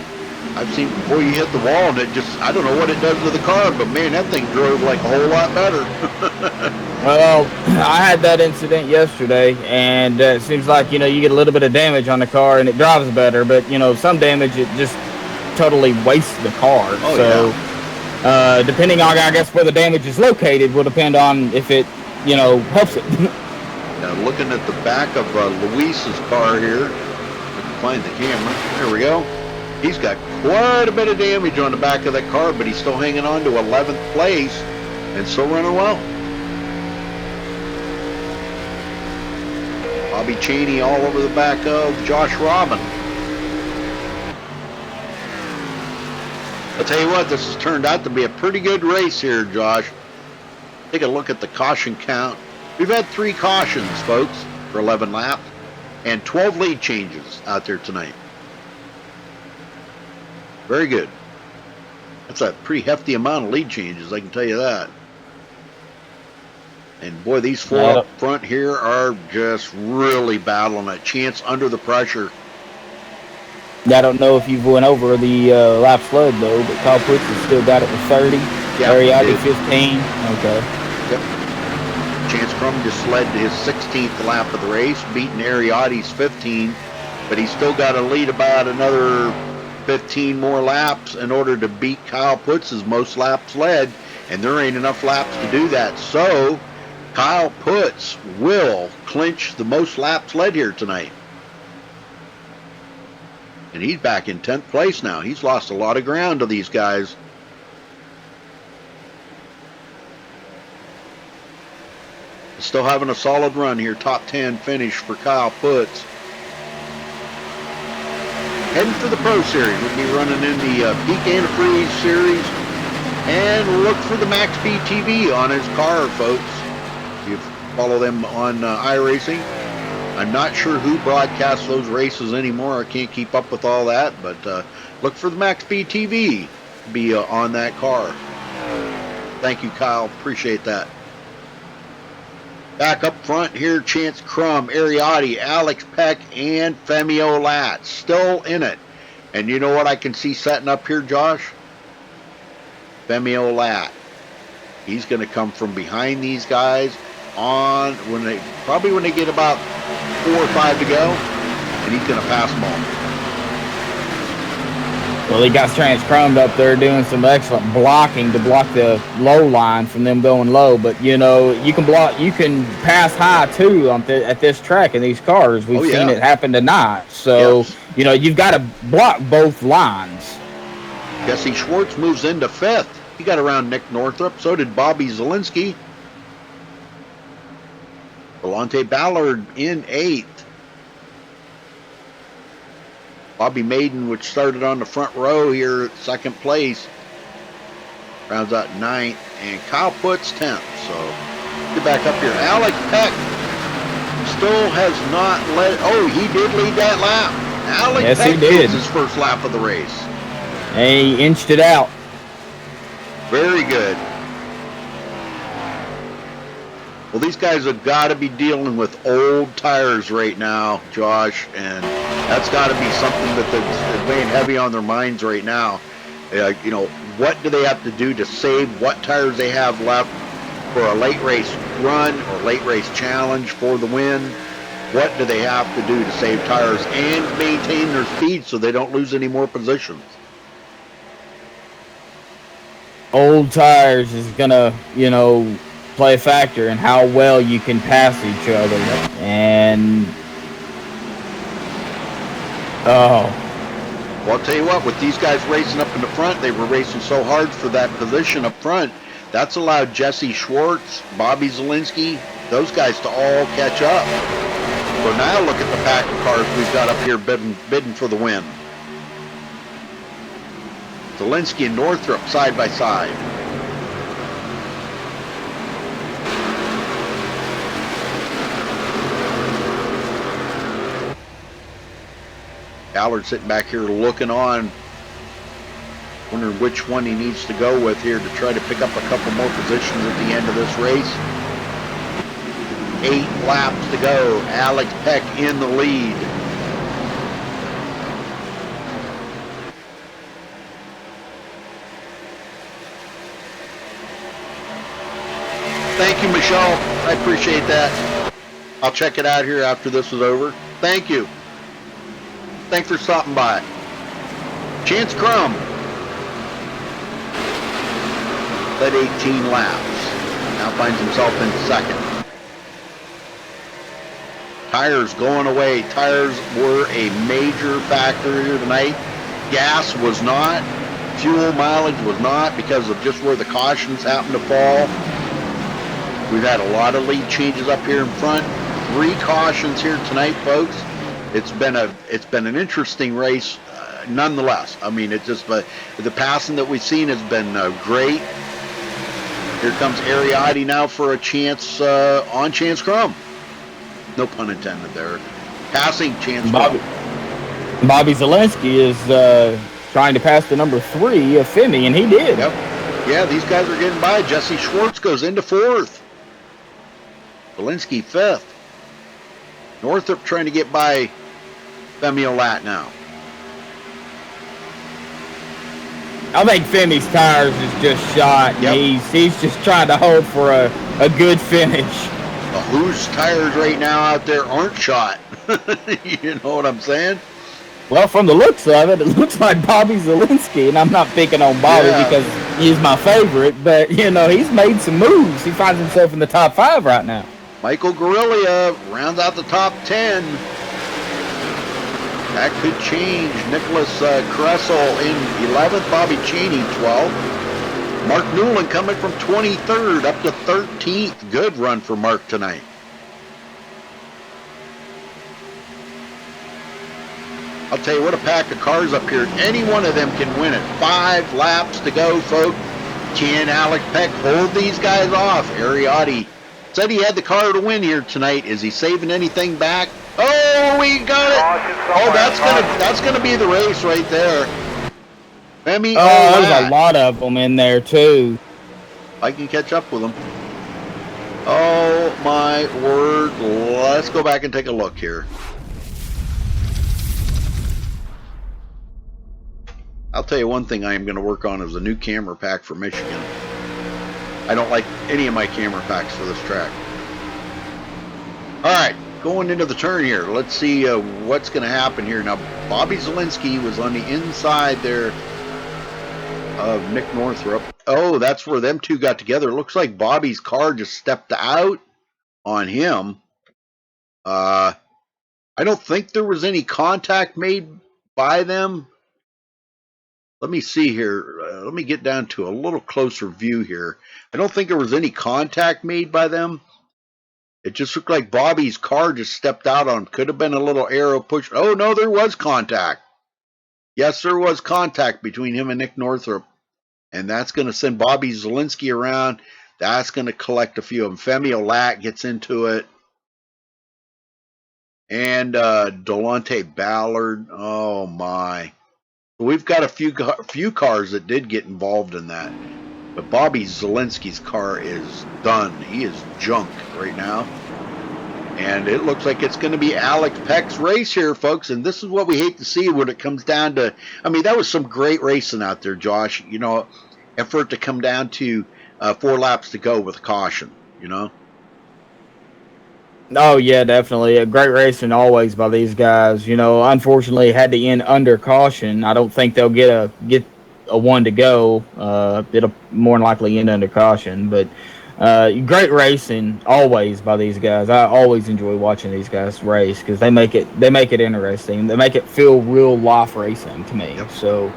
I've seen before you hit the wall, and it just, I don't know what it does to the car, but man, that thing drove like a whole lot better. Well, I had that incident yesterday, and it seems like, you get a little bit of damage on the car, and it drives better, but, some damage, it just totally wastes the car. Oh, so, yeah. Depending on, I guess, where the damage is located will depend on if it, helps it. Now, looking at the back of Luis's car here, I can find the camera. There we go. He's got quite a bit of damage on the back of that car, but he's still hanging on to 11th place and still running well. Bobby Cheney all over the back of Josh Robin. I'll tell you what, this has turned out to be a pretty good race here, Josh. Take a look at the caution count. We've had 3 cautions, folks, for 11 laps, and 12 lead changes out there tonight. Very good. That's a pretty hefty amount of lead changes, I can tell you that. And boy, these 4 up front here are just really battling a chance under the pressure. I don't know if you've went over the lap sled, though, but Kyle Pitts has still got it with 30. Yeah, Ariotti 15. Okay. Yep. Chance Crum just led to his 16th lap of the race, beating Ariotti's 15, but he's still got to lead about another 15 more laps in order to beat Kyle Putz's most laps led, and there ain't enough laps to do that. So Kyle Putz will clinch the most laps led here tonight. And he's back in 10th place now. He's lost a lot of ground to these guys. Still having a solid run here. Top 10 finish for Kyle Putz. Heading for the Pro Series. We'll be running in the Peak Antifreeze Series. And look for the MaxSpeedTV on his car, folks. If you follow them on iRacing. I'm not sure who broadcasts those races anymore. I can't keep up with all that. But look for the MaxSpeedTV to be on that car. Thank you, Kyle. Appreciate that. Back up front here, Chance Crum, Ariotti, Alex Peck, and Femi Olat still in it. And you know what I can see setting up here, Josh? Femi Olat. He's going to come from behind these guys on when they get about 4 or 5 to go, and he's going to pass them all. Well, he got Chance Crum up there doing some excellent blocking to block the low line from them going low. But you can pass high too at this track in these cars. We've seen it happen tonight. So you've got to block both lines. Jesse Schwartz moves into 5th. He got around Nick Northrup. So did Bobby Zielinski. Delonte Ballard in 8th. Bobby Maiden, which started on the front row here at 2nd place, rounds out 9th, and Kyle Putz 10th. So get back up here. Alex Peck still has not led. Oh, he did lead that lap. Alex Peck did his first lap of the race. And he inched it out. Very good. Well, these guys have got to be dealing with old tires right now, Josh, and that's got to be something that's weighing heavy on their minds right now. What do they have to do to save what tires they have left for a late race run or late race challenge for the win? What do they have to do to save tires and maintain their speed so they don't lose any more positions? Old tires is going to, play a factor in how well you can pass each other. And Oh, Well, I'll tell you what, with these guys racing up in the front, they were racing so hard for that position up front. That's allowed Jesse Schwartz, Bobby Zielinski, those guys to all catch up. So now look at the pack of cars we've got up here bidding for the win. Zielinski and Northrop side by side. Ballard sitting back here looking on, wondering which one he needs to go with here to try to pick up a couple more positions at the end of this race. 8 laps to go. Alex Peck in the lead. Thank you, Michelle. I appreciate that. I'll check it out here after this is over. Thank you. Thanks for stopping by. Chance Crum led 18 laps. Now finds himself in second. Tires going away. Tires were a major factor here tonight. Gas was not. Fuel mileage was not, because of just where the cautions happened to fall. We've had a lot of lead changes up here in front. 3 cautions here tonight, folks. It's been an interesting race, nonetheless. I mean, it's just the passing that we've seen has been great. Here comes Ariati now for a chance on Chance Crum. No pun intended there. Passing Chance Crum. Bobby Zielinski is trying to pass the number 3 of Femi, and he did. Yep. Yeah, these guys are getting by. Jesse Schwartz goes into 4th. Zielinski 5th. Northrop trying to get by Femi Olat now. I think Femi's tires is just shot. Yep. He's just trying to hold for a good finish. Whose tires right now out there aren't shot? You know what I'm saying? Well, from the looks of it, it looks like Bobby Zielinski, and I'm not picking on Bobby because he's my favorite, but, you know, he's made some moves. He finds himself in the top 5 right now. Michael Guerrilla rounds out the top 10. That could change. Nicholas Kressel in 11th. Bobby Cheney 12th. Mark Newland coming from 23rd up to 13th. Good run for Mark tonight. I'll tell you what, a pack of cars up here. Any one of them can win it. 5 laps to go, folks. Can Alex Peck hold these guys off? Ariati said he had the car to win here tonight. Is he saving anything back? Oh, we got it. Oh, that's gonna be the race right there. Femi there's a lot of them in there too. I can catch up with them. Oh my word. Let's go back and take a look here. I'll tell you one thing I am going to work on is a new camera pack for Michigan. I don't like any of my camera packs for this track. Alright, going into the turn here. Let's see what's going to happen here. Now, Bobby Zielinski was on the inside there of Nick Northrop. Oh, that's where them two got together. It looks like Bobby's car just stepped out on him. I don't think there was any contact made by them. Let me see here. Let me get down to a little closer view here. I don't think there was any contact made by them. It just looked like Bobby's car just stepped out on him. Could have been a little arrow push. Oh, no, there was contact. Yes, there was contact between him and Nick Northrop. And that's going to send Bobby Zielinski around. That's going to collect a few of them. Femi Olat gets into it. And Delonte Ballard. Oh, my. We've got a few cars that did get involved in that. But Bobby Zielinski's car is done. He is junk right now. And it looks like it's going to be Alex Peck's race here, folks. And this is what we hate to see when it comes down to... I mean, that was some great racing out there, Josh. You know, and for it to come down to 4 laps to go with caution, you know? Oh, yeah, definitely. A great racing always by these guys. You know, unfortunately, it had to end under caution. I don't think they'll get a one to go. It'll more than likely end under caution. But Great racing always by these guys. I always enjoy watching these guys race because they make it interesting. They make it feel real life racing to me. Yep. So,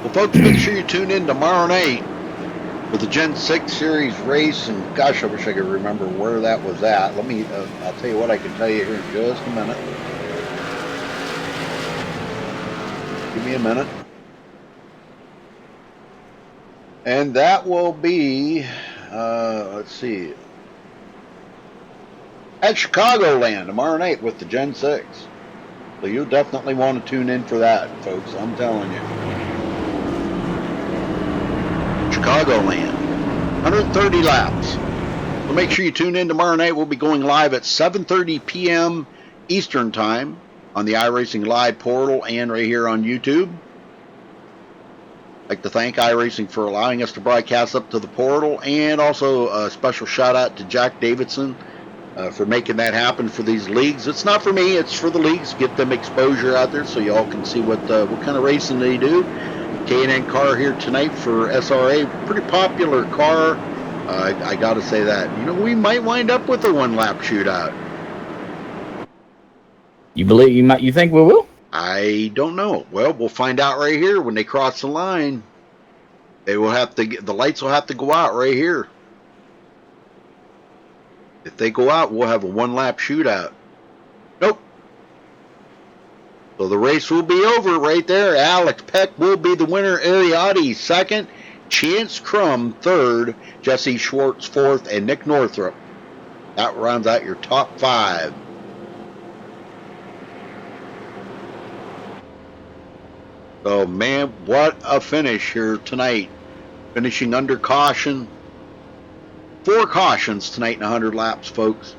well, folks, make sure you tune in tomorrow night for the Gen 6 Series race. And gosh, I wish I could remember where that was at. Let me, I'll tell you what I can tell you here in just a minute. Give me a minute. And that will be, let's see, at Chicagoland tomorrow night with the Gen 6. So you'll definitely want to tune in for that, folks. I'm telling you. Chicagoland. 130 laps. So make sure you tune in tomorrow night. We'll be going live at 7:30 p.m. Eastern Time on the iRacing Live portal and right here on YouTube. I'd like to thank iRacing for allowing us to broadcast up to the portal, and also a special shout out to Jack Davidson for making that happen for these leagues. It's not for me, it's for the leagues. Get them exposure out there so y'all can see what kind of racing they do. K&N car here tonight for SRA, pretty popular car. I got to say that. You know, we might wind up with a one-lap shootout. you think we will? I don't know. Well, we'll find out right here when they cross the line. They will have to the lights will have to go out right here. If they go out, we'll have a one-lap shootout. Nope. So the race will be over right there. Alex Peck will be the winner. Ariati second. Chance Crum third. Jesse Schwartz fourth. And Nick Northrup. That rounds out your top 5. So, man, what a finish here tonight. Finishing under caution. 4 cautions tonight in 100 laps, folks.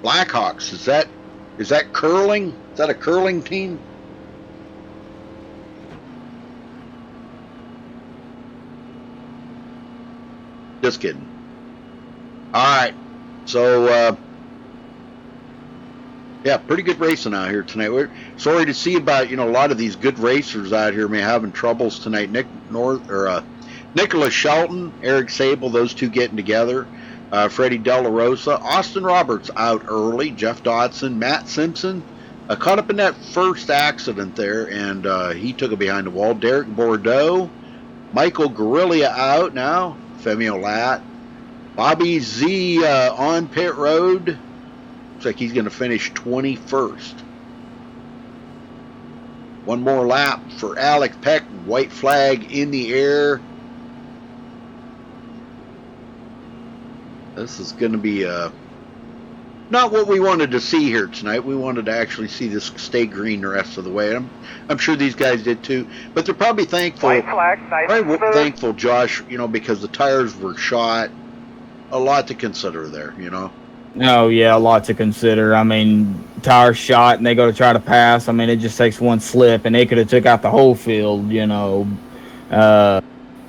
Blackhawks, is that curling? Is that a curling team? Just kidding. All right, so yeah, pretty good racing out here tonight. We're sorry to see about a lot of these good racers out here having troubles tonight. Nicholas Shelton, Eric Sable, those two getting together. Freddie De La Rosa, Austin Roberts out early. Jeff Dodson, Matt Simpson caught up in that first accident there, and he took it behind the wall. Derek Bordeaux, Michael Guerrilla out now. Femi Olat. Bobby Z on pit road. Looks like he's going to finish 21st. One more lap for Alex Peck. White flag in the air. This is going to be not what we wanted to see here tonight. We wanted to actually see this stay green the rest of the way. I'm sure these guys did too. But they're probably thankful. White flag, nice Thankful, Josh, because the tires were shot. A lot to consider there, Oh, yeah, a lot to consider. I mean, tire shot and they go to try to pass. I mean, it just takes one slip and they could have took out the whole field,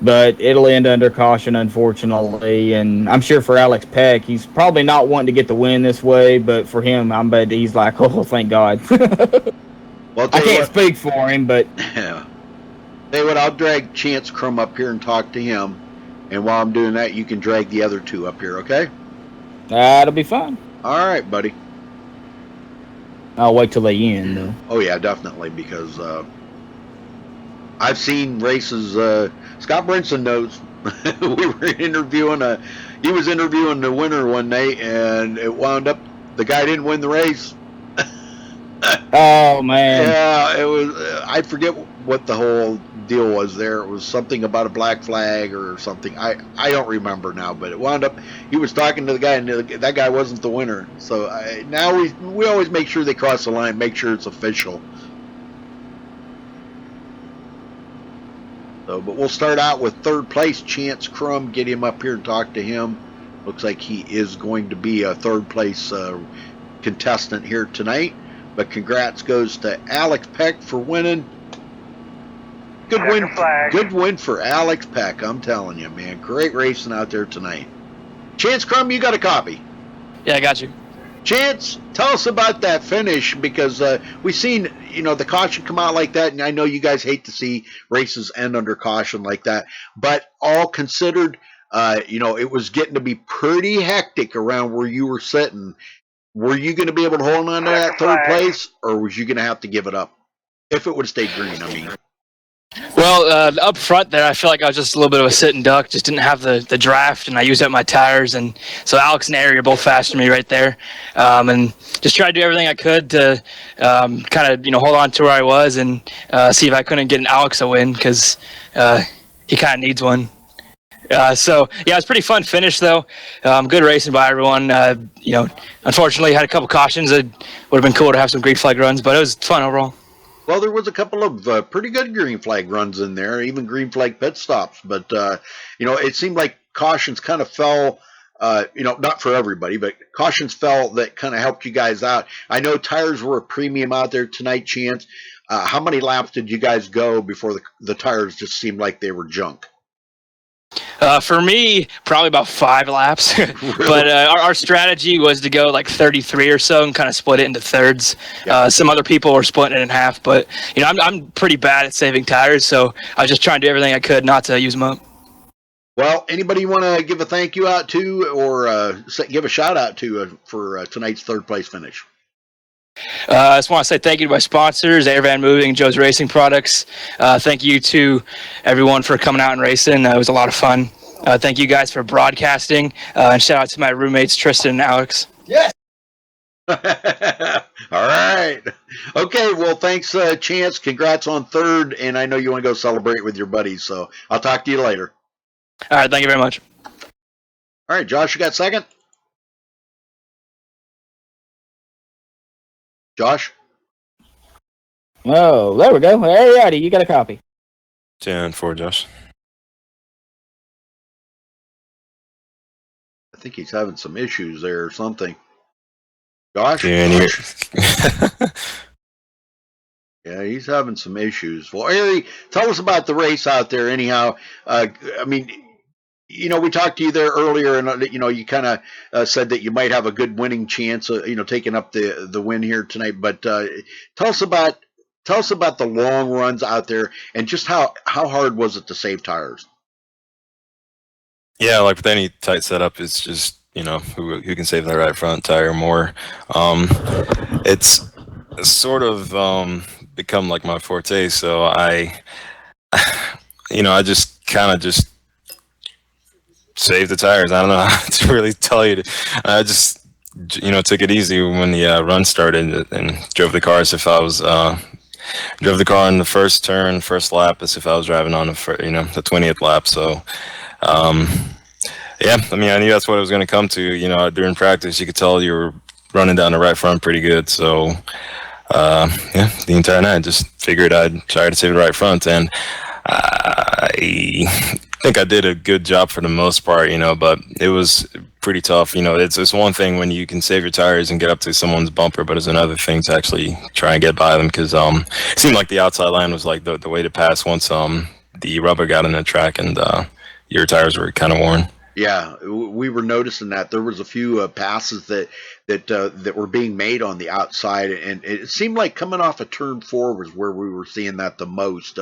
But it'll end under caution, unfortunately. And I'm sure for Alex Peck, he's probably not wanting to get the win this way. But for him, I bet he's like, oh, thank God. Well, I can't speak for him, but... Yeah. Tell you what, I'll drag Chance Crum up here and talk to him. And while I'm doing that, you can drag the other two up here, okay? That'll be fine. All right, buddy. I'll wait till they end, though. Oh, yeah, definitely, because I've seen races. Scott Brinson knows. We were interviewing he was interviewing the winner one night, and it wound up the guy didn't win the race. Oh, man. Yeah, it was. I forget what the whole deal was there. It was something about a black flag or something. I don't remember now, but it wound up he was talking to the guy, and that guy wasn't the winner. So now we always make sure they cross the line, make sure it's official. So, but we'll start out with third place, Chance Crum. Get him up here and talk to him. Looks like he is going to be a third place contestant here tonight. But congrats goes to Alex Peck for winning. Good win for Alex Peck, I'm telling you, man. Great racing out there tonight. Chance Crum, you got a copy? Yeah, I got you. Chance, tell us about that finish, because we've seen, the caution come out like that, and I know you guys hate to see races end under caution like that, but all considered, it was getting to be pretty hectic around where you were sitting. Were you going to be able to hold on to that third place, or was you going to have to give it up? If it would have stayed green, I mean. Well, up front there, I feel like I was just a little bit of a sitting duck. Just didn't have the draft, and I used up my tires. And so Alex and Ari are both faster than me right there. And just tried to do everything I could to kind of, hold on to where I was and see if I couldn't get an Alex a win, because he kind of needs one. So, yeah, it was a pretty fun finish, though. Good racing by everyone. Unfortunately, had a couple cautions. It would have been cool to have some green flag runs, but it was fun overall. Well, there was a couple of pretty good green flag runs in there, even green flag pit stops. But, it seemed like cautions kind of fell, not for everybody, but cautions fell that kind of helped you guys out. I know tires were a premium out there tonight, Chance. How many laps did you guys go before the tires just seemed like they were junk? For me, probably about 5 laps. But our strategy was to go like 33 or so and kind of split it into thirds. Yep. Some other people were splitting it in half, but I'm pretty bad at saving tires, so I was just trying to do everything I could not to use them up. Well, anybody you want to give a thank you out to, or give a shout out to for tonight's third place finish? I just want to say thank you to my sponsors, Airvan Moving, Joe's Racing Products. Thank you to everyone for coming out and racing. It was a lot of fun. Thank you guys for broadcasting. And shout out to my roommates, Tristan and Alex. Yes. All right. Okay, well, thanks, Chance. Congrats on third, and I know you want to go celebrate with your buddies, so I'll talk to you later. All right, thank you very much. All right, Josh, you got second? Josh? Oh, there we go. Hey, righty, you got a copy. 10-4, Josh. I think he's having some issues there or something. Josh? Yeah, he's having some issues. Well, Ari, tell us about the race out there anyhow. We talked to you there earlier, and you kind of said that you might have a good winning chance, taking up the win here tonight. But tell us about the long runs out there, and just how hard was it to save tires? Yeah, like with any tight setup, it's just who can save the right front tire more. It's sort of become like my forte, so I just kind of save the tires. I don't know how to really tell you. I just, took it easy when the run started and drove the car as if I was, drove the car on the first turn, first lap, as if I was driving on the 20th lap. So, yeah, I knew that's what it was going to come to. During practice, you could tell you were running down the right front pretty good. So, yeah, the entire night, just figured I'd try to save the right front. And I think I did a good job for the most part, but it was pretty tough. It's one thing when you can save your tires and get up to someone's bumper, but it's another thing to actually try and get by them, because it seemed like the outside line was like the way to pass once the rubber got in the track and your tires were kind of worn. Yeah, we were noticing that there was a few passes that were being made on the outside, and it seemed like coming off of turn 4 was where we were seeing that the most.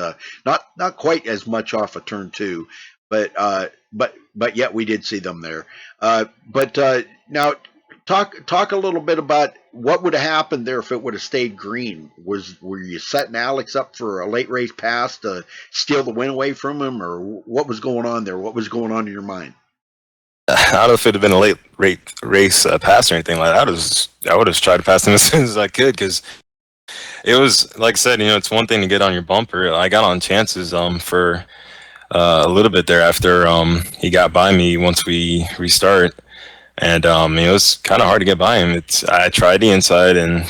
Not quite as much off of turn 2, but yet we did see them there. Now talk a little bit about what would have happened there if it would have stayed green. Were you setting Alex up for a late race pass to steal the win away from him, or what was going on there? What was going on in your mind? I don't know if it had been a late race pass or anything like that. I would have tried to pass him as soon as I could, because it was, like I said, it's one thing to get on your bumper. I got on chances for a little bit there after he got by me once we restart, and it was kind of hard to get by him. I tried the inside, and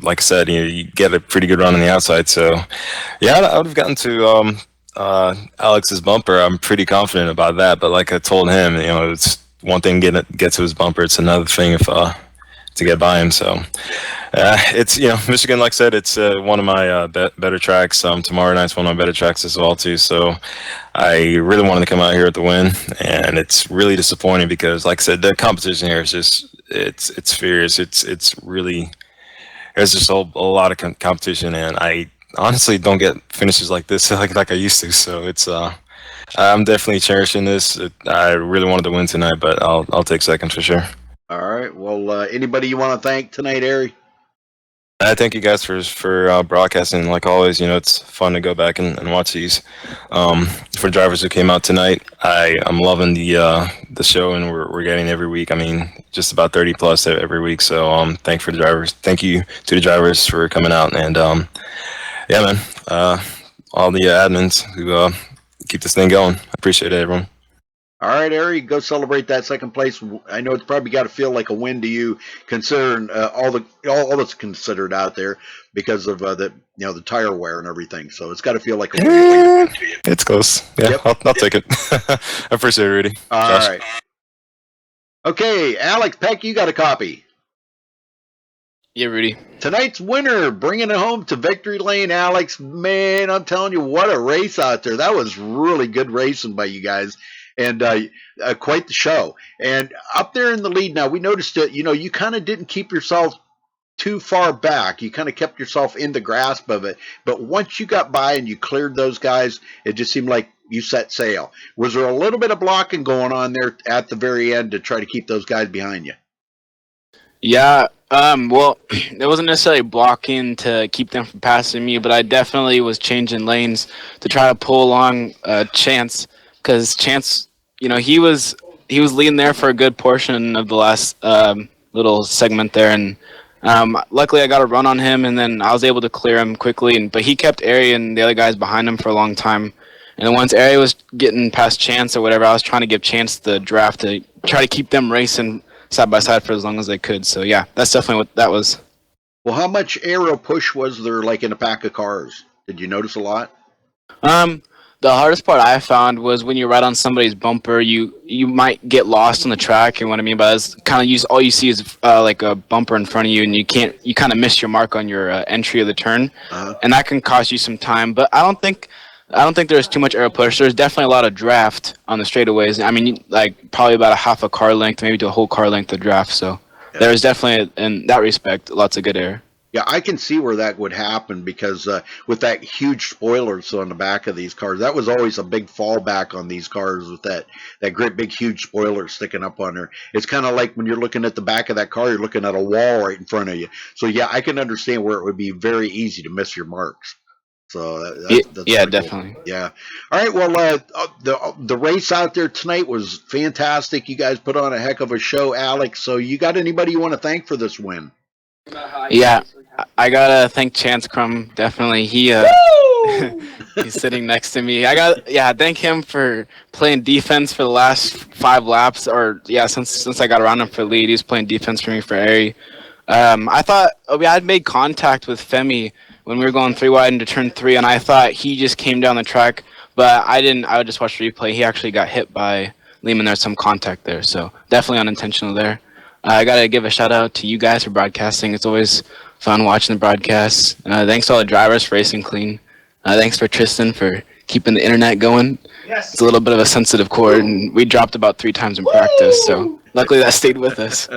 like I said, you get a pretty good run on the outside. So yeah, I would have gotten to Alex's bumper. I'm pretty confident about that, but like I told him, it's one thing to get to his bumper, it's another thing if to get by him. So it's Michigan, like I said, it's one of my better tracks. Tomorrow night's one of my better tracks as well too, so I really wanted to come out here with the win, and it's really disappointing because, like I said, the competition here is just it's fierce. It's really there's just a lot of competition, and I honestly don't get finishes like this like I used to. So it's I'm definitely cherishing this. I really wanted to win tonight, but I'll take second for sure. All right. Well, anybody you want to thank tonight, Ari? I thank you guys for broadcasting. Like always, it's fun to go back and watch these. For drivers who came out tonight, I'm loving the show, and we're getting every week. I mean, just about 30 plus every week. So thank you to the drivers for coming out, and yeah, man, all the admins who keep this thing going. I appreciate it, everyone. All right, Ari, go celebrate that second place. I know it's probably got to feel like a win to you, considering all that's considered out there because of the tire wear and everything. So it's got to feel like a win. It's close. Yeah, Yep. I'll take it. I appreciate it, Rudy. All Josh. right. Okay, Alex Peck, you got a copy. Yeah, Rudy. Tonight's winner, bringing it home to victory lane, Alex. Man, I'm telling you, what a race out there. That was really good racing by you guys. And quite the show. And up there in the lead now, we noticed that, you kind of didn't keep yourself too far back. You kind of kept yourself in the grasp of it. But once you got by and you cleared those guys, it just seemed like you set sail. Was there a little bit of blocking going on there at the very end to try to keep those guys behind you? Yeah, well, it wasn't necessarily blocking to keep them from passing me, but I definitely was changing lanes to try to pull along Chance, because Chance, he was leading there for a good portion of the last little segment there, and luckily I got a run on him, and then I was able to clear him quickly, but he kept Ari and the other guys behind him for a long time. And then once Ari was getting past Chance or whatever, I was trying to give Chance the draft to try to keep them racing side by side for as long as they could. So yeah, that's definitely what that was. Well, how much aero push was there like in a pack of cars? Did you notice a lot? The hardest part I found was when you're right on somebody's bumper, you might get lost on the track, and what I mean by that is kind of all you see is like a bumper in front of you, and you kind of miss your mark on your entry of the turn, and that can cost you some time. But I don't think there's too much aero push. There's definitely a lot of draft on the straightaways. I mean, like probably about a half a car length, maybe to a whole car length of draft. So there's definitely, in that respect, lots of good air. Yeah, I can see where that would happen because with that huge spoilers on the back of these cars, that was always a big fallback on these cars with that great big huge spoiler sticking up on there. It's kind of like when you're looking at the back of that car, you're looking at a wall right in front of you. So yeah, I can understand where it would be very easy to miss your marks. So that's yeah, cool. definitely. Yeah. All right. Well, the race out there tonight was fantastic. You guys put on a heck of a show, Alex. So you got anybody you want to thank for this win? Yeah, I gotta thank Chance Crum. Definitely, he's sitting next to me. Thank him for playing defense for the last 5 laps, or since I got around him for the lead, he's playing defense for me for Ari. I thought I'd made contact with Femi when we were going 3 wide into turn 3, and I thought he just came down the track, but I didn't. I would just watch the replay. He actually got hit by Lehman. There's some contact there, so definitely unintentional there. I gotta give a shout out to you guys for broadcasting. It's always fun watching the broadcasts. Thanks to all the drivers for racing clean. Thanks for Tristan for keeping the internet going. Yes. It's a little bit of a sensitive cord, and we dropped about 3 times in practice, so luckily that stayed with us.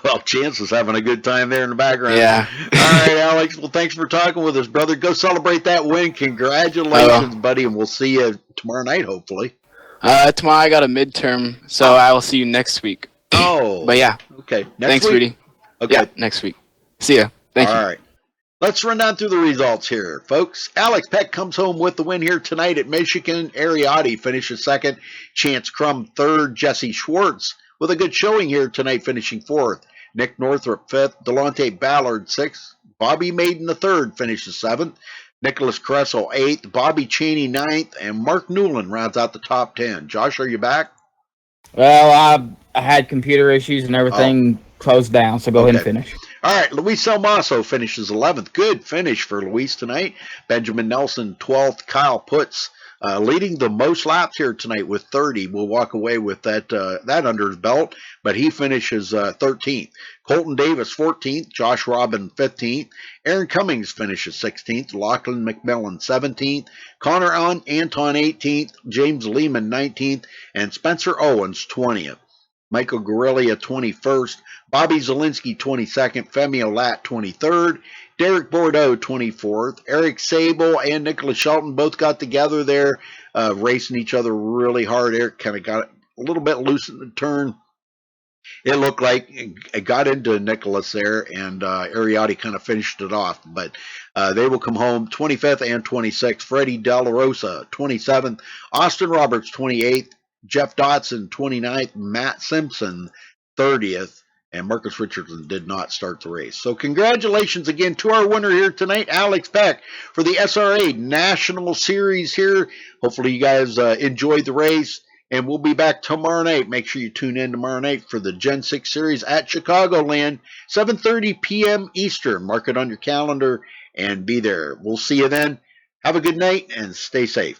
Well, Chance was having a good time there in the background. Yeah. All right, Alex. Well, thanks for talking with us, brother. Go celebrate that win. Congratulations, buddy, and we'll see you tomorrow night, hopefully. Tomorrow I got a midterm, so I will see you next week. Oh. But yeah. Okay. Thanks, week? Rudy. Okay. Yeah, next week. See ya. Thank you. All right. Let's run down through the results here, folks. Alex Peck comes home with the win here tonight at Michigan. Ariati finishes second. Chance Crum third. Jesse Schwartz with a good showing here tonight, finishing fourth. Nick Northrup fifth. Delonte Ballard sixth. Bobby Maiden the third finishes seventh. Nicholas Cressel eighth. Bobby Cheney ninth. And Mark Newland rounds out the top 10. Josh, are you back? Well, I had computer issues and everything closed down, so go ahead and finish. All right, Luis Almaso finishes 11th. Good finish for Luis tonight. Benjamin Nelson 12th. Kyle Putz leading the most laps here tonight with 30. We'll walk away with that under his belt, but he finishes 13th. Colton Davis 14th. Josh Robin 15th. Aaron Cummings finishes 16th. Lachlan McMillan 17th. Connor Anton 18th. James Lehman 19th. And Spencer Owens 20th. Michael Gorellia 21st, Bobby Zielinski 22nd, Femi Olat 23rd, Derek Bordeaux 24th, Eric Sable and Nicholas Shelton both got together there, racing each other really hard. Eric kind of got a little bit loose in the turn. It looked like it got into Nicholas there, and Ariotti kind of finished it off. But they will come home 25th and 26th. Freddie De La Rosa 27th, Austin Roberts 28th, Jeff Dotson 29th, Matt Simpson 30th, and Marcus Richardson did not start the race. So congratulations again to our winner here tonight, Alex Peck, for the SRA National Series here. Hopefully you guys enjoyed the race. And we'll be back tomorrow night. Make sure you tune in tomorrow night for the Gen 6 Series at Chicagoland, 7:30 p.m. Eastern. Mark it on your calendar and be there. We'll see you then. Have a good night and stay safe.